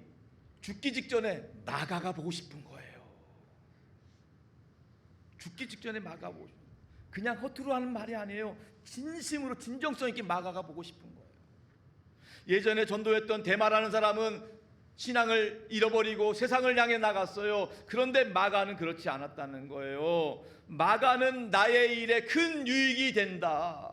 죽기 직전에 마가가 보고 싶은 거예요. 죽기 직전에 마가 보고 싶은, 그냥 허투루 하는 말이 아니에요. 진심으로 진정성 있게 마가가 보고 싶은 거예요. 예전에 전도했던 데마라는 사람은 신앙을 잃어버리고 세상을 향해 나갔어요. 그런데 마가는 그렇지 않았다는 거예요. 마가는 나의 일에 큰 유익이 된다.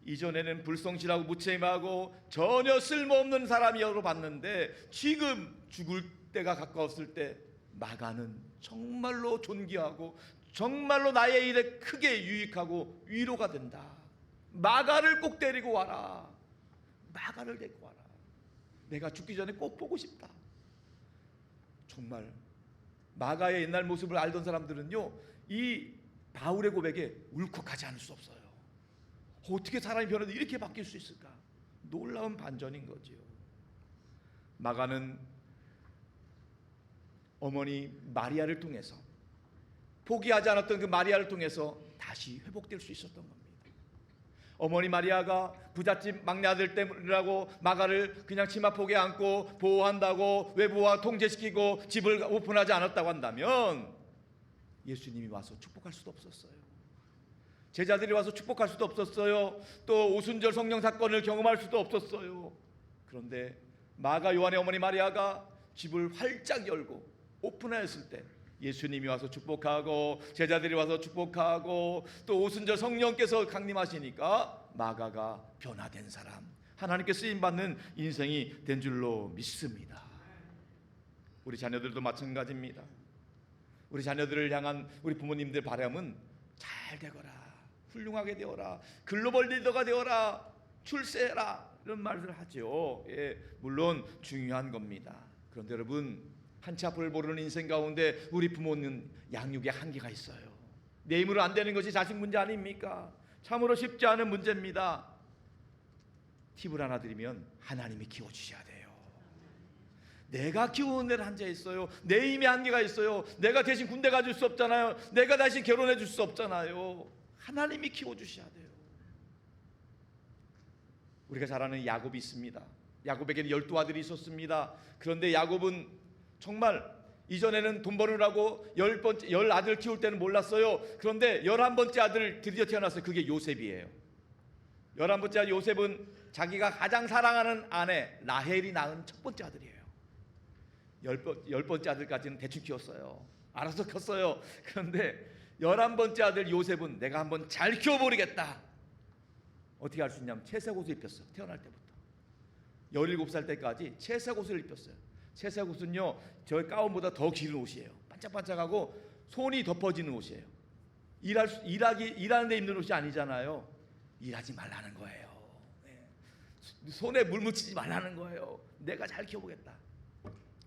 이전에는 불성실하고 무책임하고 전혀 쓸모없는 사람이라고 봤는데 지금 죽을 때가 가까웠을 때 마가는 정말로 존귀하고 정말로 나의 일에 크게 유익하고 위로가 된다. 마가를 꼭 데리고 와라. 마가를 데리고 와라. 내가 죽기 전에 꼭 보고 싶다. 정말 마가의 옛날 모습을 알던 사람들은요, 이 바울의 고백에 울컥하지 않을 수 없어요. 어떻게 사람이 변해도 이렇게 바뀔 수 있을까? 놀라운 반전인 거지요. 마가는 어머니 마리아를 통해서, 포기하지 않았던 그 마리아를 통해서 다시 회복될 수 있었던 겁니다. 어머니 마리아가 부잣집 막내 아들 때문이라고 마가를 그냥 치마폭에 안고 보호한다고 외부와 통제시키고 집을 오픈하지 않았다고 한다면 예수님이 와서 축복할 수도 없었어요. 제자들이 와서 축복할 수도 없었어요. 또 오순절 성령 사건을 경험할 수도 없었어요. 그런데 마가 요한의 어머니 마리아가 집을 활짝 열고 오픈하였을 때 예수님이 와서 축복하고 제자들이 와서 축복하고 또 오순절 성령께서 강림하시니까 마가가 변화된 사람, 하나님께 쓰임받는 인생이 된 줄로 믿습니다. 우리 자녀들도 마찬가지입니다. 우리 자녀들을 향한 우리 부모님들 바람은 잘 되거라, 훌륭하게 되어라, 글로벌 리더가 되어라, 출세해라, 이런 말을 하죠. 예, 물론 중요한 겁니다. 그런데 여러분, 한치 앞을 모르는 인생 가운데 우리 부모는 양육에 한계가 있어요. 내 힘으로 안 되는 것이 자식 문제 아닙니까? 참으로 쉽지 않은 문제입니다. 팁을 하나 드리면 하나님이 키워주셔야 돼요. 내가 키우는 데는 한계가 있어요. 내 힘에 한계가 있어요. 내가 대신 군대 가줄 수 없잖아요. 내가 대신 결혼해 줄 수 없잖아요. 하나님이 키워주셔야 돼요. 우리가 잘 아는 야곱이 있습니다. 야곱에게는 12아들이 있었습니다. 그런데 야곱은 정말 이전에는 돈 버느라고 10아들 키울 때는 몰랐어요. 그런데 11번째 아들 드디어 태어났어요. 그게 요셉이에요. 11번째 아들 요셉은 자기가 가장 사랑하는 아내 라헬이 낳은 첫 번째 아들이에요. 10번째 아들까지는 대충 키웠어요. 알아서 컸어요. 그런데 11번째 아들 요셉은 내가 한번 잘 키워버리겠다. 어떻게 할 수 있냐면 채색 옷을 입혔어요. 태어날 때부터 17살 때까지 채색 옷을 입혔어요. 채색 옷은요, 저 가운보다 더 긴 옷이에요. 반짝반짝하고 손이 덮어지는 옷이에요. 일하는 데 입는 옷이 아니잖아요. 일하지 말라는 거예요. 손에 물 묻히지 말라는 거예요. 내가 잘 키워보겠다.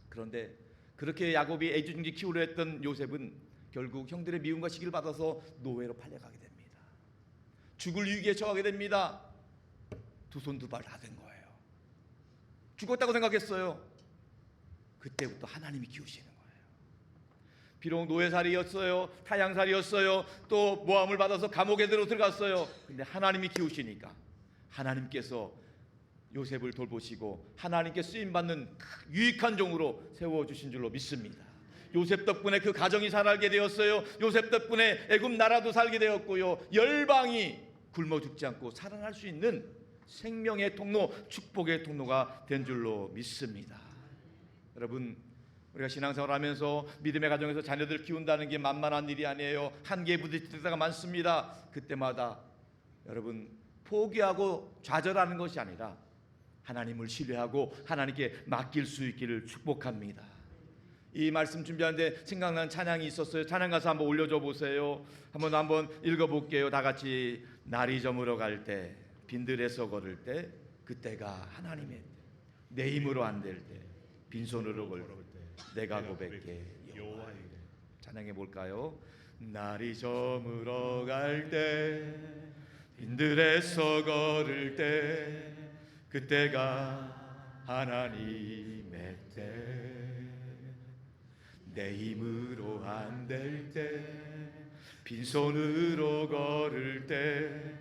그런데 그렇게 야곱이 애지중지 키우려 했던 요셉은 결국 형들의 미움과 시기를 받아서 노예로 팔려가게 됩니다. 죽을 위기에 처하게 됩니다. 두 손 두 발 다 된 거예요. 죽었다고 생각했어요. 그때부터 하나님이 키우시는 거예요. 비록 노예살이였어요, 타양살이였어요, 또 모함을 받아서 감옥에 들어갔어요. 근데 하나님이 키우시니까 하나님께서 요셉을 돌보시고 하나님께 쓰임받는 유익한 종으로 세워주신 줄로 믿습니다. 요셉 덕분에 그 가정이 살게 되었어요. 요셉 덕분에 애굽 나라도 살게 되었고요. 열방이 굶어 죽지 않고 살아날 수 있는 생명의 통로, 축복의 통로가 된 줄로 믿습니다. 여러분, 우리가 신앙생활하면서 믿음의 가정에서 자녀들 키운다는 게 만만한 일이 아니에요. 한계에 부딪힐 때가 많습니다. 그때마다 여러분 포기하고 좌절하는 것이 아니라 하나님을 신뢰하고 하나님께 맡길 수 있기를 축복합니다. 이 말씀 준비하는데 생각난 찬양이 있었어요. 찬양 가서 한번 올려줘 보세요. 한번 읽어볼게요. 다 같이. 날이 저물어 갈 때, 빈들에서 걸을 때, 그때가 하나님의 때. 내 힘으로 안 될 때, 빈손으로 걸 때, 내가 고백해 여호와의 때. 찬양해 볼까요? 날이 저물어 갈 때, 빈들에서 걸을 때, 그때가 하나님의 때. 내 힘으로 안 될 때, 빈손으로 걸을 때,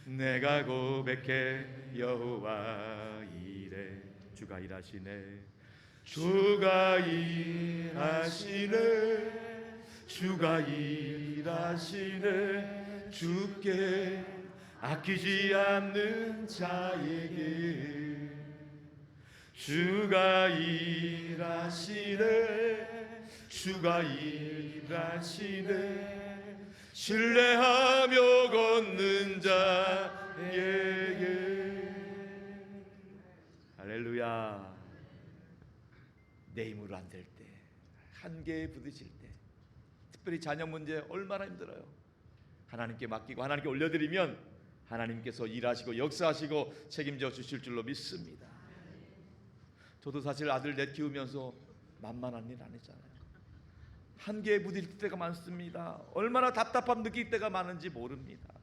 내가 고백해 여호와 이래. 주가 일하시네, 주가 일하시네, 주가 일하시네. 주께 아끼지 않는 자에게 주가 일하시네, 주가 일하시네. 신뢰하며 걷는 자에게. 할렐루야. 내 힘으로 안 될 때, 한계에 부딪힐 때, 특별히 자녀 문제 얼마나 힘들어요. 하나님께 맡기고 하나님께 올려드리면 하나님께서 일하시고 역사하시고 책임져 주실 줄로 믿습니다. 저도 사실 아들 넷 키우면서 만만한 일 아니잖아요. 한계에 부딪힐 때가 많습니다. 얼마나 답답함 느낄 때가 많은지 모릅니다.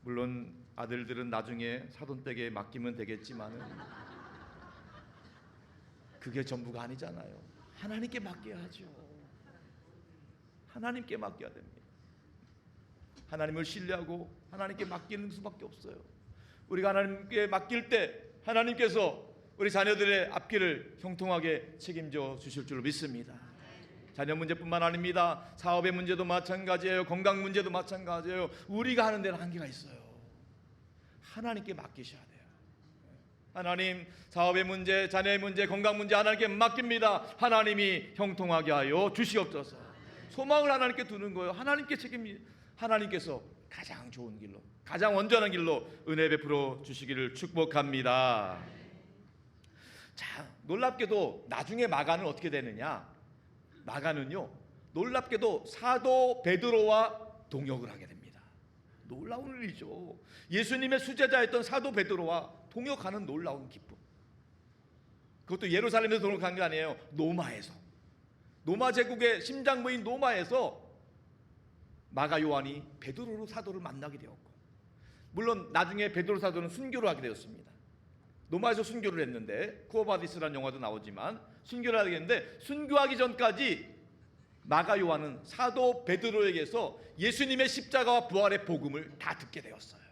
물론 아들들은 나중에 사돈댁에 맡기면 되겠지만은 그게 전부가 아니잖아요. 하나님께 맡겨야죠. 하나님께 맡겨야 됩니다. 하나님을 신뢰하고 하나님께 맡기는 수밖에 없어요. 우리가 하나님께 맡길 때 하나님께서 우리 자녀들의 앞길을 형통하게 책임져 주실 줄 믿습니다. 자녀 문제뿐만 아닙니다. 사업의 문제도 마찬가지예요. 건강 문제도 마찬가지예요. 우리가 하는 데는 한계가 있어요. 하나님께 맡기셔야 돼요. 하나님, 사업의 문제, 자녀의 문제, 건강 문제 하나님께 맡깁니다. 하나님이 형통하게 하여 주시옵소서. 소망을 하나님께 두는 거예요. 하나님께 하나님께서 가장 좋은 길로, 가장 온전한 길로 은혜 베풀어 주시기를 축복합니다. 자, 놀랍게도 나중에 마가는 어떻게 되느냐? 마가는요, 놀랍게도 사도 베드로와 동역을 하게 됩니다. 놀라운 일이죠. 예수님의 수제자였던 사도 베드로와 동역하는 놀라운 기쁨. 그것도 예루살렘에서 동역한 게 아니에요. 노마에서, 노마 제국의 심장부인 노마에서 마가 요한이 베드로 사도를 만나게 되었고, 물론 나중에 베드로 사도는 순교를 하게 되었습니다. 노마에서 순교를 했는데, 쿠어바디스라는 영화도 나오지만 순교를 하게 됐는데, 순교하기 전까지 마가 요한은 사도 베드로에게서 예수님의 십자가와 부활의 복음을 다 듣게 되었어요.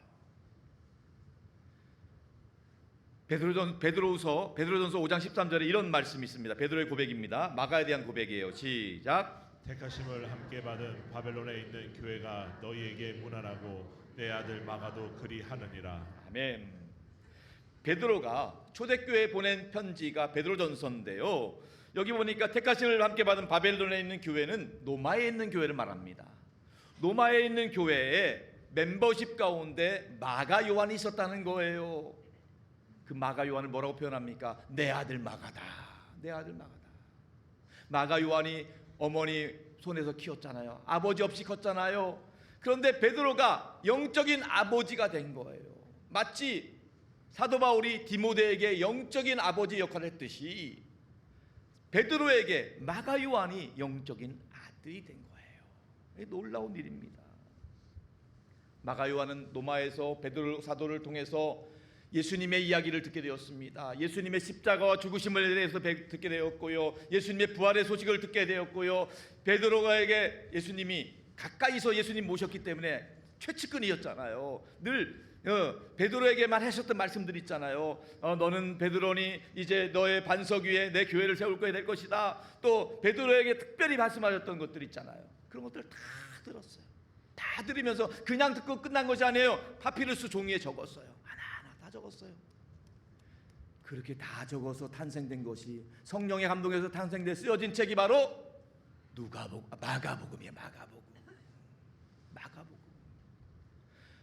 베드로전서 5장 13절에 이런 말씀이 있습니다. 베드로의 고백입니다. 마가에 대한 고백이에요. 시작. 택하심을 함께 받은 바벨론에 있는 교회가 너희에게 문안하고 내 아들 마가도 그리하느니라. 아멘. 베드로가 초대교회에 보낸 편지가 베드로전서인데요, 여기 보니까 택하심을 함께 받은 바벨론에 있는 교회는 노마에 있는 교회를 말합니다. 노마에 있는 교회에 멤버십 가운데 마가 요한이 있었다는 거예요. 그 마가 요한을 뭐라고 표현합니까? 내 아들 마가다. 내 아들 마가다. 마가 요한이 어머니 손에서 키웠잖아요. 아버지 없이 컸잖아요. 그런데 베드로가 영적인 아버지가 된 거예요. 마치 사도 바울이 디모데에게 영적인 아버지 역할을 했듯이 베드로에게 마가 요한이 영적인 아들이 된 거예요. 놀라운 일입니다. 마가 요한은 노마에서 베드로 사도를 통해서 예수님의 이야기를 듣게 되었습니다. 예수님의 십자가와 죽으심을 대해서 듣게 되었고요, 예수님의 부활의 소식을 듣게 되었고요, 베드로에게 예수님이 가까이서 예수님 모셨기 때문에 최측근이었잖아요. 늘 베드로에게만 하셨던 말씀들 있잖아요. 너는 베드로니 이제 너의 반석 위에 내 교회를 세울 거야 될 것이다. 또 베드로에게 특별히 말씀하셨던 것들 있잖아요. 그런 것들 다 들었어요. 다 들으면서 그냥 듣고 끝난 것이 아니에요. 파피루스 종이에 적었어요. 하나하나 다 적었어요. 그렇게 다 적어서 탄생된 것이, 성령의 감동에서 탄생돼 쓰여진 책이 바로 마가복음이에요. 마가복음.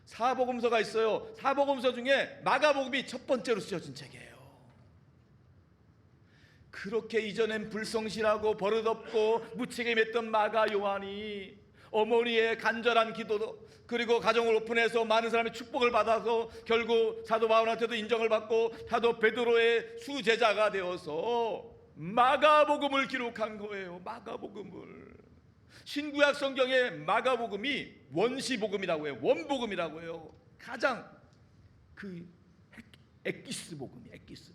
사복음서가 있어요. 사복음서 중에 마가복음이 첫 번째로 쓰여진 책이에요. 그렇게 이전엔 불성실하고 버릇없고 무책임했던 마가 요한이 어머니의 간절한 기도, 그리고 가정을 오픈해서 많은 사람이 축복을 받아서 결국 사도 바울한테도 인정을 받고 사도 베드로의 수제자가 되어서 마가복음을 기록한 거예요. 마가복음을. 신구약 성경에 마가복음이 원시복음이라고 해요. 원복음이라고 해요. 가장 그 엑기스 복음이, 엑기스.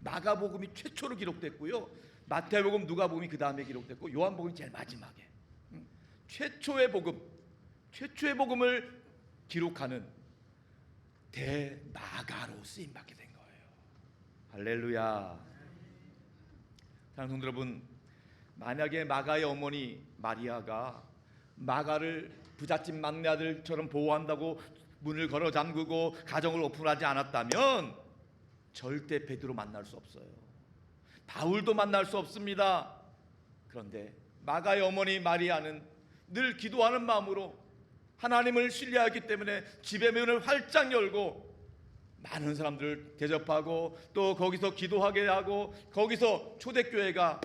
마가복음이 최초로 기록됐고요. 마태복음, 누가복음이 그 다음에 기록됐고, 요한복음이 제일 마지막에. 최초의 복음을 기록하는 대마가로 쓰임 받게 된 거예요. 할렐루야. 사랑하는 성도 여러분, 만약에 마가의 어머니 마리아가 마가를 부잣집 막내 아들처럼 보호한다고 문을 걸어 잠그고 가정을 오픈하지 않았다면 절대 베드로 만날 수 없어요. 바울도 만날 수 없습니다. 그런데 마가의 어머니 마리아는 늘 기도하는 마음으로 하나님을 신뢰하기 때문에 집의 문을 활짝 열고 많은 사람들을 대접하고 또 거기서 기도하게 하고 거기서 초대교회가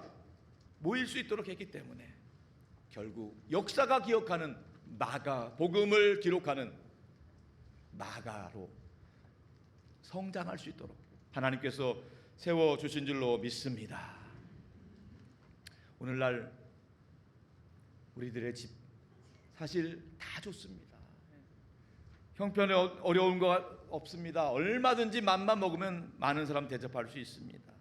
모일 수 있도록 했기 때문에 결국 역사가 기억하는 마가복음을 기록하는 마가로 성장할 수 있도록 하나님께서 세워주신 줄로 믿습니다. 오늘날 우리들의 집 사실 다 좋습니다. 형편에 어려운 거 없습니다. 얼마든지 맘만 먹으면 많은 사람 대접할 수 있습니다.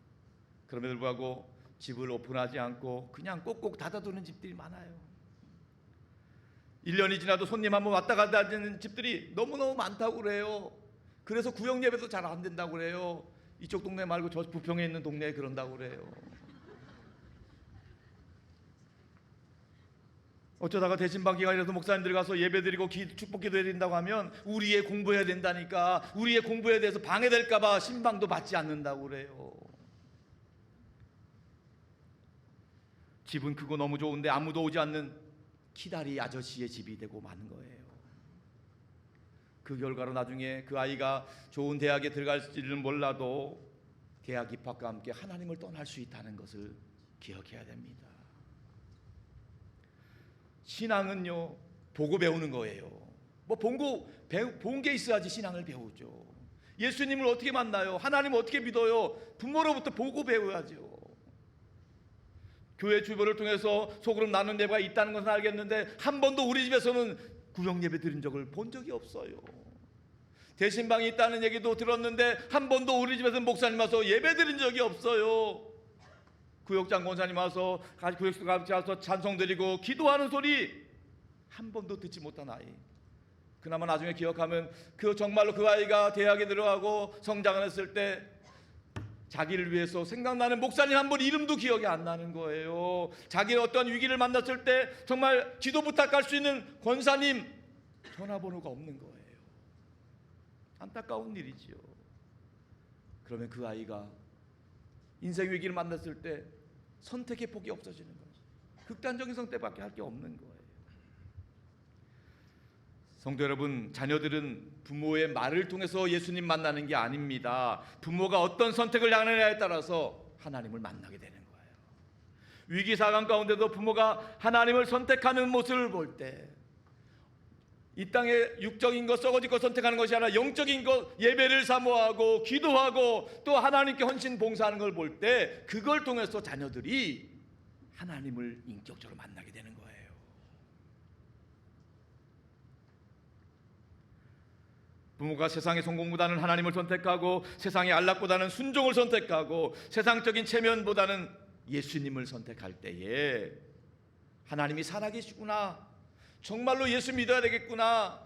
그럼에도 불구하고 집을 오픈하지 않고 그냥 꼭꼭 닫아두는 집들이 많아요. 1년이 지나도 손님 한번 왔다 갔다 하는 집들이 너무너무 많다고 그래요. 그래서 구역 예배도 잘 안 된다고 그래요. 이쪽 동네 말고 저 부평에 있는 동네에 그런다고 그래요. 어쩌다가 대신방 기간이라도 목사님들 가서 예배드리고 축복 기도해드린다고 하면 우리의 공부해야 된다니까, 우리의 공부에 대해서 방해될까 봐 신방도 받지 않는다고 그래요. 집은 크고 너무 좋은데 아무도 오지 않는 키다리 아저씨의 집이 되고 마는 거예요. 그 결과로 나중에 그 아이가 좋은 대학에 들어갈지는 몰라도 대학 입학과 함께 하나님을 떠날 수 있다는 것을 기억해야 됩니다. 신앙은요, 보고 배우는 거예요. 뭐 본 게 있어야지 신앙을 배우죠. 예수님을 어떻게 만나요? 하나님을 어떻게 믿어요? 부모로부터 보고 배워야죠. 교회 주변을 통해서 소그룹 나눈 예배가 있다는 것은 알겠는데 한 번도 우리 집에서는 구역 예배 드린 적을 본 적이 없어요. 대신방이 있다는 얘기도 들었는데 한 번도 우리 집에서 목사님 와서 예배 드린 적이 없어요. 구역장 권사님 와서 구역수 같이 와서 찬송 드리고 기도하는 소리 한 번도 듣지 못한 아이. 그나마 나중에 기억하면 정말로 그 아이가 대학에 들어가고 성장을 했을 때 자기를 위해서 생각나는 목사님 한 분 이름도 기억이 안 나는 거예요. 자기의 어떤 위기를 만났을 때 정말 기도 부탁할 수 있는 권사님 전화번호가 없는 거예요. 안타까운 일이지요. 그러면 그 아이가 인생 위기를 만났을 때 선택의 폭이 없어지는 거죠. 극단적인 선택밖에 할 게 없는 거예요. 성도 여러분, 자녀들은 부모의 말을 통해서 예수님 만나는 게 아닙니다. 부모가 어떤 선택을 하느냐에 따라서 하나님을 만나게 되는 거예요. 위기 상황 가운데도 부모가 하나님을 선택하는 모습을 볼 때 이 땅의 육적인 것, 썩어질 것 선택하는 것이 아니라 영적인 것, 예배를 사모하고 기도하고 또 하나님께 헌신 봉사하는 걸 볼 때 그걸 통해서 자녀들이 하나님을 인격적으로 만나게 되는 거예요. 부모가 세상의 성공보다는 하나님을 선택하고 세상의 안락보다는 순종을 선택하고 세상적인 체면보다는 예수님을 선택할 때에 하나님이 살아계시구나, 정말로 예수 믿어야 되겠구나,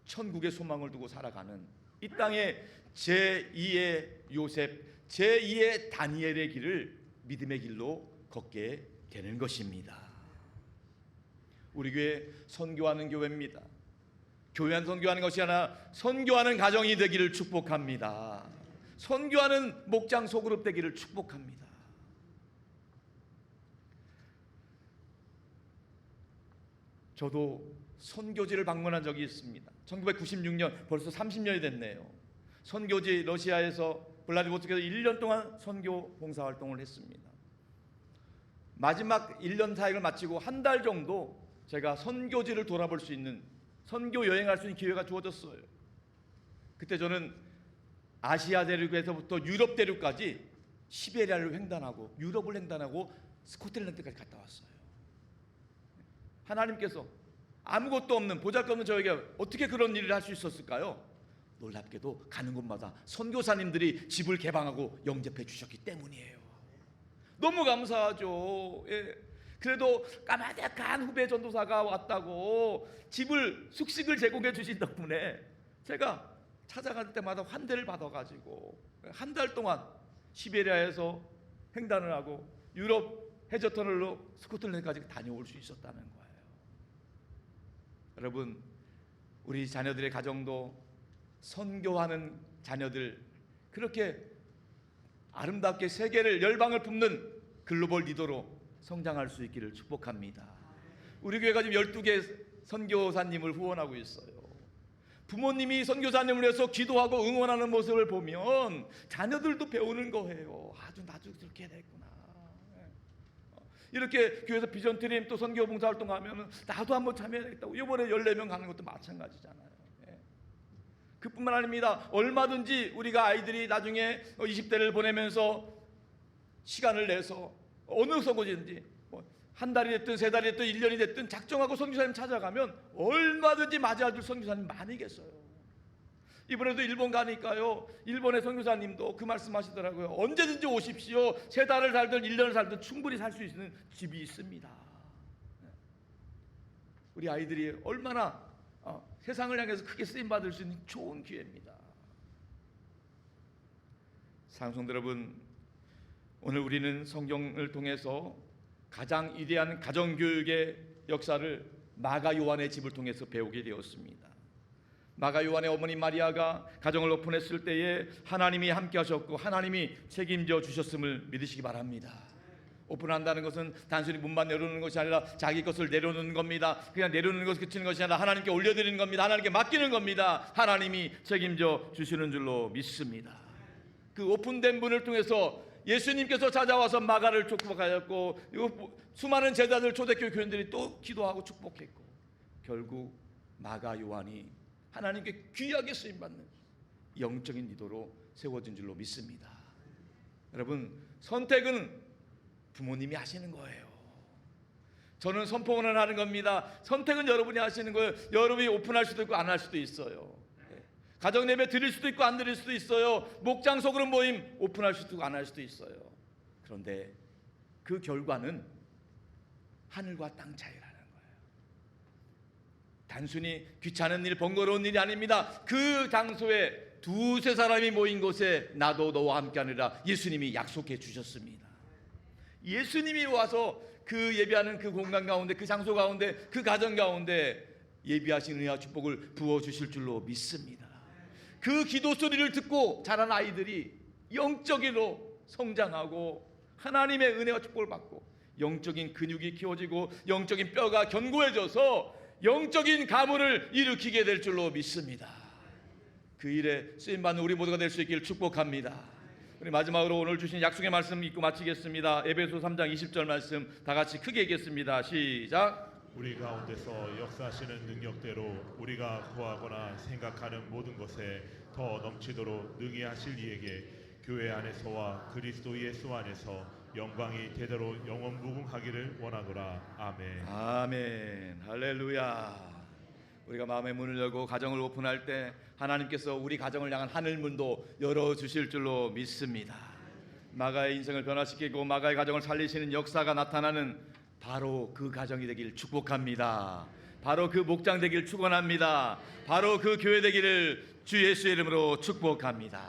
천국의 소망을 두고 살아가는 이 땅에 제2의 요셉, 제2의 다니엘의 길을 믿음의 길로 걷게 되는 것입니다. 우리 교회 선교하는 교회입니다. 교회만 선교하는 것이 아니라 선교하는 가정이 되기를 축복합니다. 선교하는 목장 소그룹 되기를 축복합니다. 저도 선교지를 방문한 적이 있습니다. 1996년, 벌써 30년이 됐네요. 선교지 러시아에서 블라디보스토크에서 1년 동안 선교 봉사활동을 했습니다. 마지막 1년 사역을 마치고 한 달 정도 제가 선교지를 돌아볼 수 있는, 선교 여행할 수 있는 기회가 주어졌어요. 그때 저는 아시아 대륙에서부터 유럽 대륙까지 시베리아를 횡단하고 유럽을 횡단하고 스코틀랜드까지 갔다 왔어요. 하나님께서 아무것도 없는, 보잘것없는 저에게 어떻게 그런 일을 할 수 있었을까요? 놀랍게도 가는 곳마다 선교사님들이 집을 개방하고 영접해 주셨기 때문이에요. 너무 감사하죠. 예. 그래도 까마득한 후배 전도사가 왔다고 숙식을 제공해 주신 덕분에 제가 찾아갈 때마다 환대를 받아가지고 한 달 동안 시베리아에서 횡단을 하고 유럽 해저터널로 스코틀랜드까지 다녀올 수 있었다는 거예요. 여러분, 우리 자녀들의 가정도 선교하는 자녀들, 그렇게 아름답게 세계를, 열방을 품는 글로벌 리더로 성장할 수 있기를 축복합니다. 우리 교회가 지금 12개 선교사님을 후원하고 있어요. 부모님이 선교사님을 위해서 기도하고 응원하는 모습을 보면 자녀들도 배우는 거예요. 아주 나도 그렇게 해야 되겠구나. 이렇게 교회에서 비전 트림 또 선교 봉사 활동하면 나도 한번 참여해야겠다고. 이번에 14명 가는 것도 마찬가지잖아요. 그뿐만 아닙니다. 얼마든지 우리가 아이들이 나중에 20대를 보내면서 시간을 내서 어느 선교지든지 한 달이 됐든 세 달이 됐든 1년이 됐든 작정하고 선교사님 찾아가면 얼마든지 맞이해줄 선교사님 많이 계세요. 이번에도 일본 가니까요, 일본의 선교사님도 그 말씀하시더라고요. 언제든지 오십시오. 3달을 살든 1년을 살든 충분히 살 수 있는 집이 있습니다. 우리 아이들이 얼마나 세상을 향해서 크게 쓰임받을 수 있는 좋은 기회입니다. 사랑성도 여러분, 오늘 우리는 성경을 통해서 가장 위대한 가정교육의 역사를 마가 요한의 집을 통해서 배우게 되었습니다. 마가 요한의 어머니 마리아가 가정을 오픈했을 때에 하나님이 함께 하셨고 하나님이 책임져 주셨음을 믿으시기 바랍니다. 오픈한다는 것은 단순히 문만 내려놓는 것이 아니라 자기 것을 내려놓는 겁니다. 그냥 내려놓는 것을 그치는 것이 아니라 하나님께 올려드리는 겁니다. 하나님께 맡기는 겁니다. 하나님이 책임져 주시는 줄로 믿습니다. 그 오픈된 문을 통해서 예수님께서 찾아와서 마가를 축복하였고, 수많은 제자들, 초대교회 교인들이 또 기도하고 축복했고, 결국 마가 요한이 하나님께 귀하게 쓰임받는 영적인 리더로 세워진 줄로 믿습니다. 여러분, 선택은 부모님이 하시는 거예요. 저는 선포는 하는 겁니다. 선택은 여러분이 하시는 거예요. 여러분이 오픈할 수도 있고 안 할 수도 있어요. 가정 예배 드릴 수도 있고 안 드릴 수도 있어요. 목장 소그룹 모임 오픈할 수도 있고 안 할 수도 있어요. 그런데 그 결과는 하늘과 땅 차이라는 거예요. 단순히 귀찮은 일, 번거로운 일이 아닙니다. 그 장소에 2-3 사람이 모인 곳에 나도 너와 함께하리라 예수님이 약속해 주셨습니다. 예수님이 와서 그 예배하는 그 공간 가운데, 그 장소 가운데, 그 가정 가운데 예비하신 은혜와 축복을 부어주실 줄로 믿습니다. 그 기도 소리를 듣고 자란 아이들이 영적으로 성장하고 하나님의 은혜와 축복을 받고 영적인 근육이 키워지고 영적인 뼈가 견고해져서 영적인 가문을 일으키게 될 줄로 믿습니다. 그 일에 쓰임받는 우리 모두가 될 수 있기를 축복합니다. 우리 마지막으로 오늘 주신 약속의 말씀 읽고 마치겠습니다. 에베소 3장 20절 말씀 다 같이 크게 읽겠습니다. 시작. 우리 가운데서 역사하시는 능력대로 우리가 구하거나 생각하는 모든 것에 더 넘치도록 능히 하실 이에게 교회 안에서와 그리스도 예수 안에서 영광이 대대로 영원 무궁하기를 원하노라. 아멘. 아멘. 할렐루야. 우리가 마음의 문을 열고 가정을 오픈할 때 하나님께서 우리 가정을 향한 하늘 문도 열어주실 줄로 믿습니다. 마가의 인생을 변화시키고 마가의 가정을 살리시는 역사가 나타나는 바로 그 가정이 되길 축복합니다. 바로 그 목장 되기를 축원합니다. 바로 그 교회 되기를 주 예수의 이름으로 축복합니다.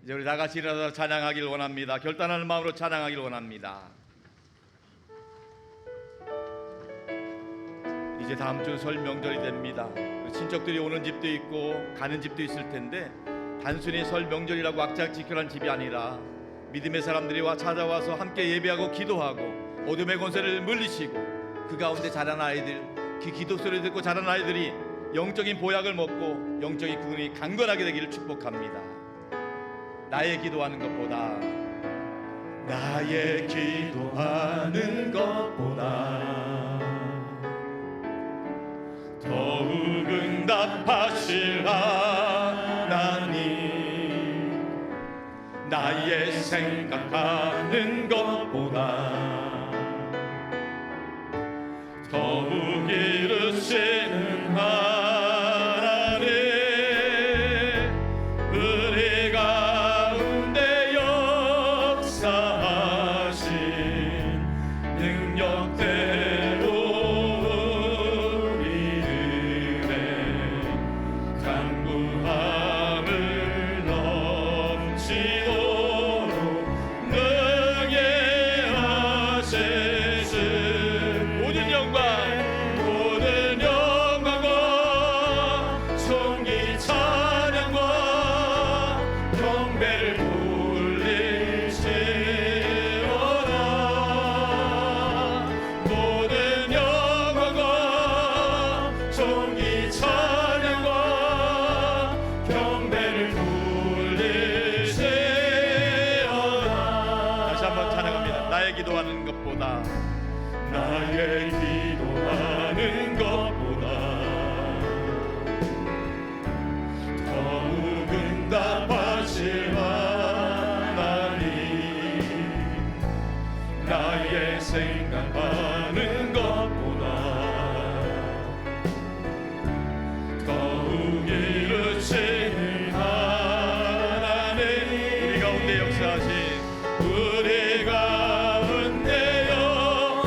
이제 우리 다 같이 일어나서 찬양하길 원합니다. 결단하는 마음으로 찬양하길 원합니다. 이제 다음 주 설 명절이 됩니다. 친척들이 오는 집도 있고 가는 집도 있을 텐데 단순히 설 명절이라고 악착지껄한 집이 아니라 믿음의 사람들이 찾아와서 함께 예배하고 기도하고 어둠의 권세를 물리치고 그 가운데 자란 아이들, 그 기도 소리 듣고 자란 아이들이 영적인 보약을 먹고 영적인 구원이 강건하게 되기를 축복합니다. 나의 기도하는 것보다 더욱 응답하실 하나님, 나의 생각하는 것보다 더욱 이루시는 하나님, 우리 가운데 역사하신 능력대로 우리들의 간구함을 넘치도록 능히 하시는 모든 영광과 존귀 찬양과 경배를 돌리시오라. 모든 영광과 존귀 찬양과 경배를 돌리시오라. 다시 한번 찬양합니다. 나의 기도하는 것보다 더욱 응답하실 하나님, 나의 생각하는 것보다 더욱 이루시는 하나님, 우리 가운데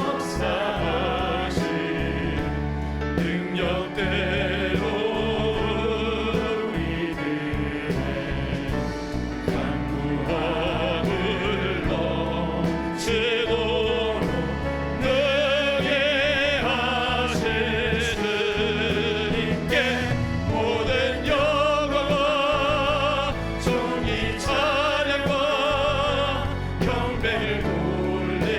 역사하신 능력대로 우리들의 간구함을 넘치도록 능히 하실 주님께 모든 영광과 존귀 찬양과 경배를 돌리시오라.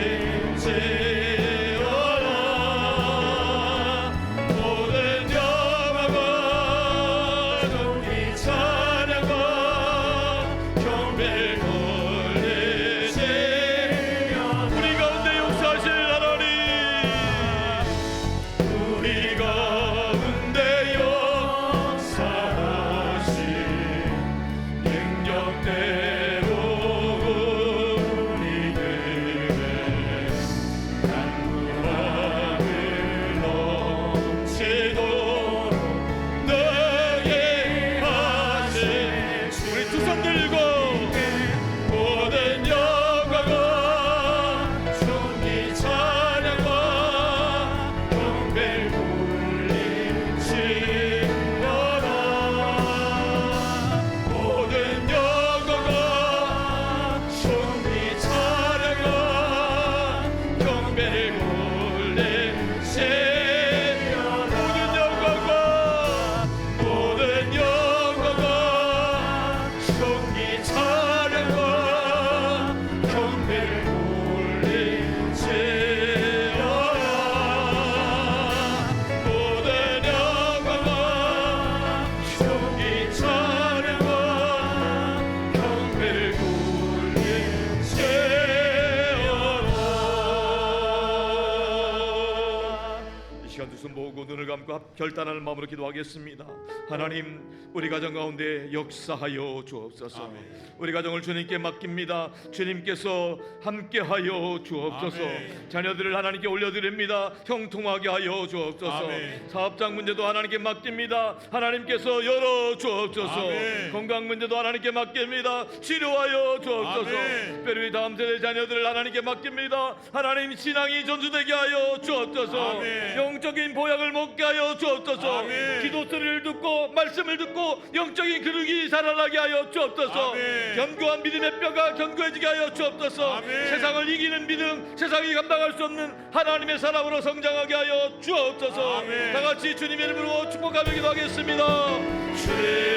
눈을 감고 결단하는 마음으로 기도하겠습니다. 하나님, 우리 가정 가운데 역사하여 주옵소서. 아멘. 우리 가정을 주님께 맡깁니다. 주님께서 함께하여 주옵소서. 아멘. 자녀들을 하나님께 올려드립니다. 형통하게 하여 주옵소서. 아멘. 사업장 문제도 하나님께 맡깁니다. 하나님께서 열어 주옵소서. 아멘. 건강 문제도 하나님께 맡깁니다. 치료하여 주옵소서. 아멘. 특별히 다음 세대 자녀들을 하나님께 맡깁니다. 하나님, 신앙이 전수되게 하여 주옵소서. 아멘. 영적인 보약을 먹게 먹게 하여 주옵소서. 아멘. 기도 소리를 듣고 말씀을 듣고 영적인 근육이 살아나게 하여 주옵소서. 아멘. 견고한 믿음의 뼈가 견고해지게 하여 주옵소서. 아멘. 세상을 이기는 믿음, 세상이 감당할 수 없는 하나님의 사람으로 성장하게 하여 주옵소서. 아멘. 다 같이 주님의 이름으로 축복하며 기도하겠습니다. 주님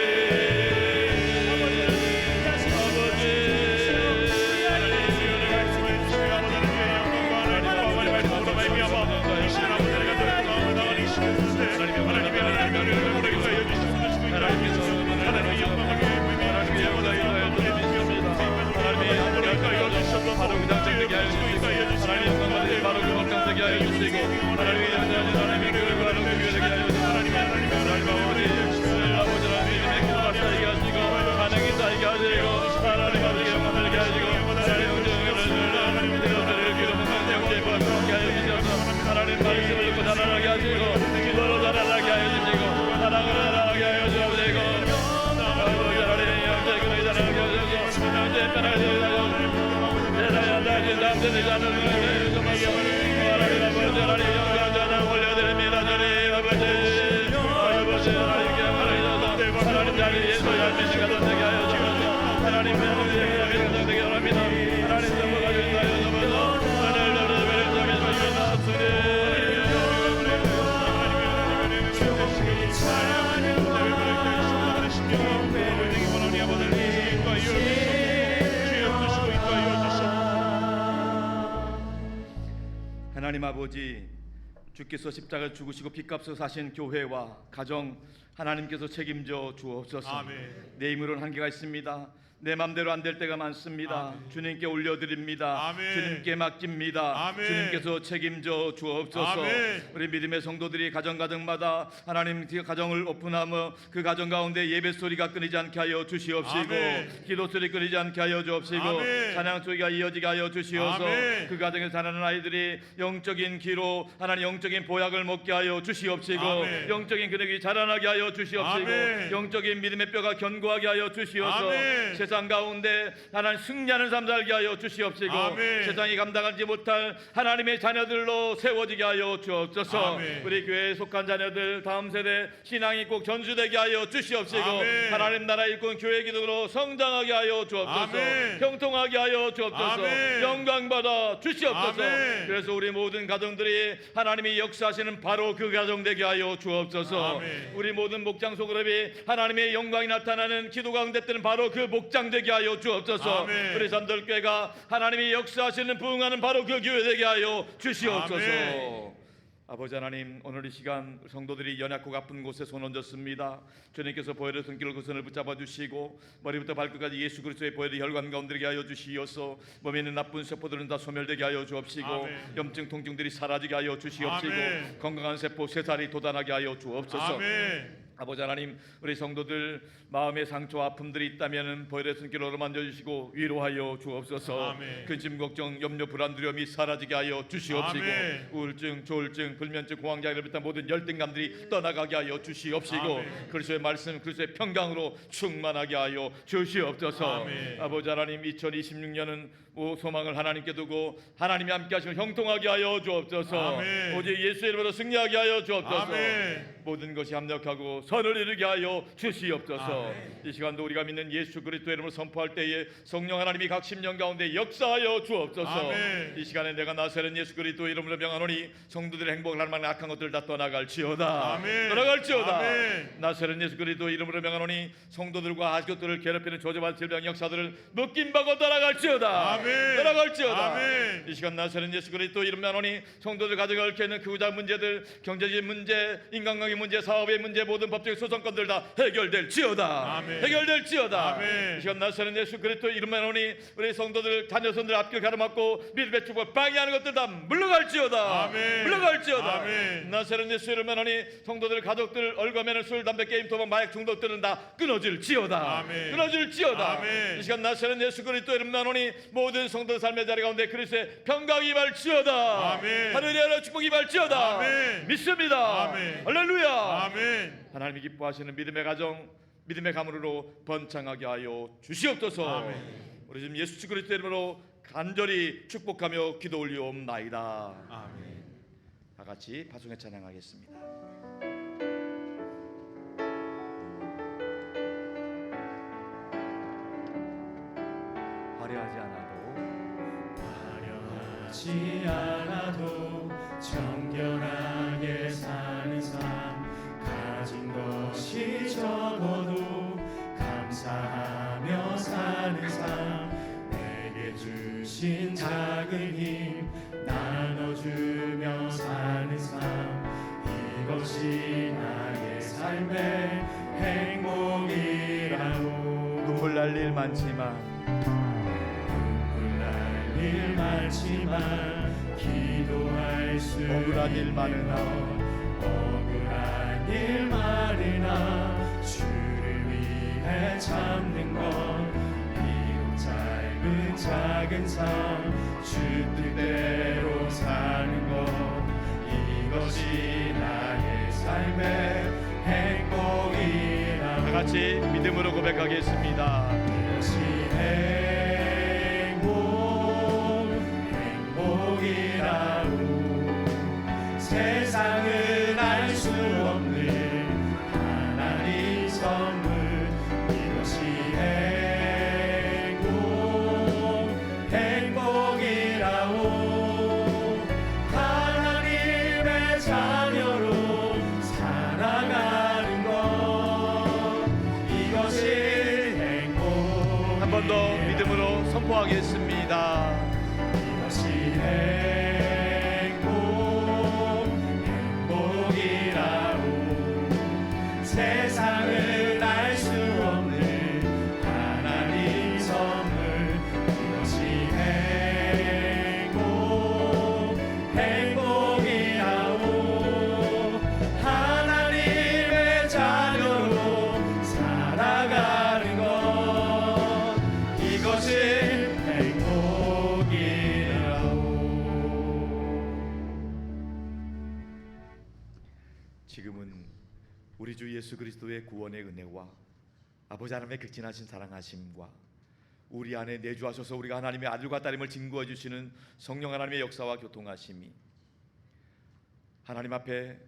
하나님 아버지, 주께서 십자가를 죽으시고 핏값을 사신 교회와 가정 하나님께서 책임져 주옵소서. 아멘. 내 힘으로는 한계가 있습니다. 내 맘대로 안 될 때가 많습니다. 아멘. 주님께 올려드립니다. 아멘. 주님께 맡깁니다. 아멘. 주님께서 책임져 주옵소서. 아멘. 우리 믿음의 성도들이 가정마다 하나님 가정을 오픈하며 그 가정 가운데 예배 소리가 끊이지 않게 하여 주시옵시고 아멘. 기도 소리 끊이지 않게 하여 주옵시고 아멘. 찬양 소리가 이어지게 하여 주시옵소서. 아멘. 그 가정에서 자라는 아이들이 영적인 기로 하나님 영적인 보약을 먹게 하여 주시옵시고 아멘. 영적인 근육이 자라나게 하여 주시옵시고 아멘. 영적인 믿음의 뼈가 견고하게 하여 주시옵소서. 아멘. 세상 가운데 하나님 승리하는 삶 살게 하여 주시옵시고 아멘. 세상이 감당하지 못할 하나님의 자녀들로 세워지게 하여 주옵소서. 아멘. 우리 교회에 속한 자녀들 다음 세대 신앙이 꼭 전수되게 하여 주시옵시고 아멘. 하나님 나라 일꾼 교회 기둥으로 성장하게 하여 주옵소서. 아멘. 형통하게 하여 주옵소서. 아멘. 영광 받아 주시옵소서. 아멘. 그래서 우리 모든 가정들이 하나님이 역사하시는 바로 그 가정 되게 하여 주옵소서. 아멘. 우리 모든 목장 소그룹이 하나님의 영광이 나타나는 기도 가운데 뜨는 바로 그 목장 되게 하여 주옵소서. 아멘. 우리 산들교회가 하나님이 역사하시는 부흥하는 바로 그 교회 되게 하여 주시옵소서. 아멘. 아버지 하나님, 오늘 이 시간 성도들이 연약고 아픈 곳에 손 얹었습니다. 주님께서 보혈의 손길로 그 손을 붙잡아 주시고 머리부터 발끝까지 예수 그리스도의 보혈의 혈관 가운데 게 하여 주시옵소서. 몸에 있는 나쁜 세포들은 다 소멸되게 하여 주옵시고 아멘. 염증 통증들이 사라지게 하여 주시옵시고 아멘. 건강한 세포 새살이 돋아나게 하여 주옵소서. 아멘. 아버지 하나님, 우리 성도들 마음의 상처와 아픔들이 있다면 보혈의 손길로 만져주시고 위로하여 주옵소서. 아멘. 근심 걱정 염려 불안 두려움이 사라지게 하여 주시옵시고 아멘. 우울증 조울증 불면증 공황장애를 비롯한 모든 열등감들이 떠나가게 하여 주시옵시고 아멘. 그리스도의 말씀 그리스도의 평강으로 충만하게 하여 주시옵소서. 아멘. 아버지 하나님, 2026년은 소망을 하나님께 두고 하나님이 함께 하시면 형통하게 하여 주옵소서. 아멘. 오직 예수의 이름으로 승리하게 하여 주옵소서. 아멘. 모든 것이 합력하고 선을 이루게 하여 주시옵소서. 아멘. 이 시간도 우리가 믿는 예수 그리스도의 이름으로 선포할 때에 성령 하나님이 각 심령 가운데 역사하여 주옵소서. 아멘. 이 시간에 내가 나사렛 예수 그리스도의 이름으로 명하노니 성도들의 행복을 할 만한 악한 것들 다 떠나갈지어다. 아멘. 떠나갈지어다. 아멘. 나사렛 예수 그리스도의 이름으로 명하노니 성도들과 아직도들을 괴롭히는 조져받은 질병 역사들을 묶임받고 떠나갈지어다. 아멘. 떠나갈지어다. 아멘. 이 시간 나사렛 예수 그리스도 이름 명하노니 성도들 가정에 얽혀 있는 그 구자 문제들, 경제적인 문제, 인간관계 문제, 사업의 문제, 모든 법적 소송건들 다 해결될지어다. 아멘. 해결될지어다. 아멘. 이 시간 나사렛 예수 그리스도 이름 명하노니 우리 성도들 자녀손들 앞길 가로막고 믿음의 축복 방해하는 것들 다 물러갈지어다. 아멘. 물러갈지어다. 아멘. 나사렛 예수 이름 명하노니 성도들 가족들 얼거매는 술, 담배, 게임, 도박, 마약 중독들은 다 끊어질지어다. 아멘. 끊어질지어다. 아멘. 이 시간 나사렛 예수 그리스도 이름 명하노니 모든 성도 삶의 자리 가운데 그리스도의 평강이 임할지어다. 아멘. 하늘의 축복이 임할지어다. 아멘. 믿습니다. 아멘. 할렐루야. 아멘. 하나님이 기뻐하시는 믿음의 가정, 믿음의 가문으로 번창하게 하여 주시옵소서. 아멘. 우리 지금 예수 그리스도 이름으로 간절히 축복하며 기도 올리옵나이다. 아멘. 다 같이 파송에 찬양하겠습니다. 받지 않아도 정결하게 사는 삶, 가진 것이 적어도 감사하며 사는 삶, 내게 주신 작은 힘 나눠주며 사는 삶, 이것이 나의 삶의 행복이라고. 눈물 날 일 많지만 눈물 날 일 많지만 기도할 수 억울한 일 많으나 억울한 일 많으나 주를 위해 참는 것, 비록 짧은 작은 삶 주 뜻대로 사는 것, 이것이 나의 삶의 행복이라. 다 같이 믿음으로 고백하겠습니다. 이것이 행복이라고. 세상은 알 수 없는 하나님 선물, 이것이 행복이라고. 하나님의 자녀로 살아가는 것, 이것이 행복. 한 번 더 믿음으로 선포하겠습니다. 이것이 행복이라고. 세상은 알 수 없는 하나님 선물, 이것이 행복이라고. 하나님의 자녀로 살아가는 것, 이것이 행복이라고. 지금은 우리 주 예수 그리스도의 구원의 은혜와 아버지 하나님의 극진하신 사랑하심과 우리 안에 내주하셔서 우리가 하나님의 아들과 딸임을 증거해 주시는 성령 하나님의 역사와 교통하심이 하나님 앞에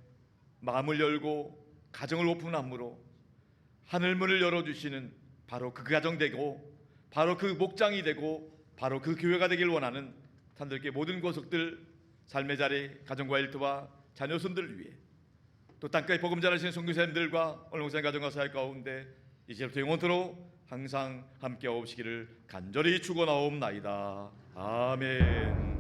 마음을 열고 가정을 오픈함으로 하늘문을 열어주시는 바로 그 가정 되고 바로 그 목장이 되고 바로 그 교회가 되길 원하는 산들께 모든 고속들 삶의 자리 가정과 일터와 자녀손들을 위해 또 땅까지 복음 전하시는 선교사님들과 얼렁산 가정과 사회 가운데 이제부터 영원토록 항상 함께 오시기를 간절히 축원하옵나이다. 아멘.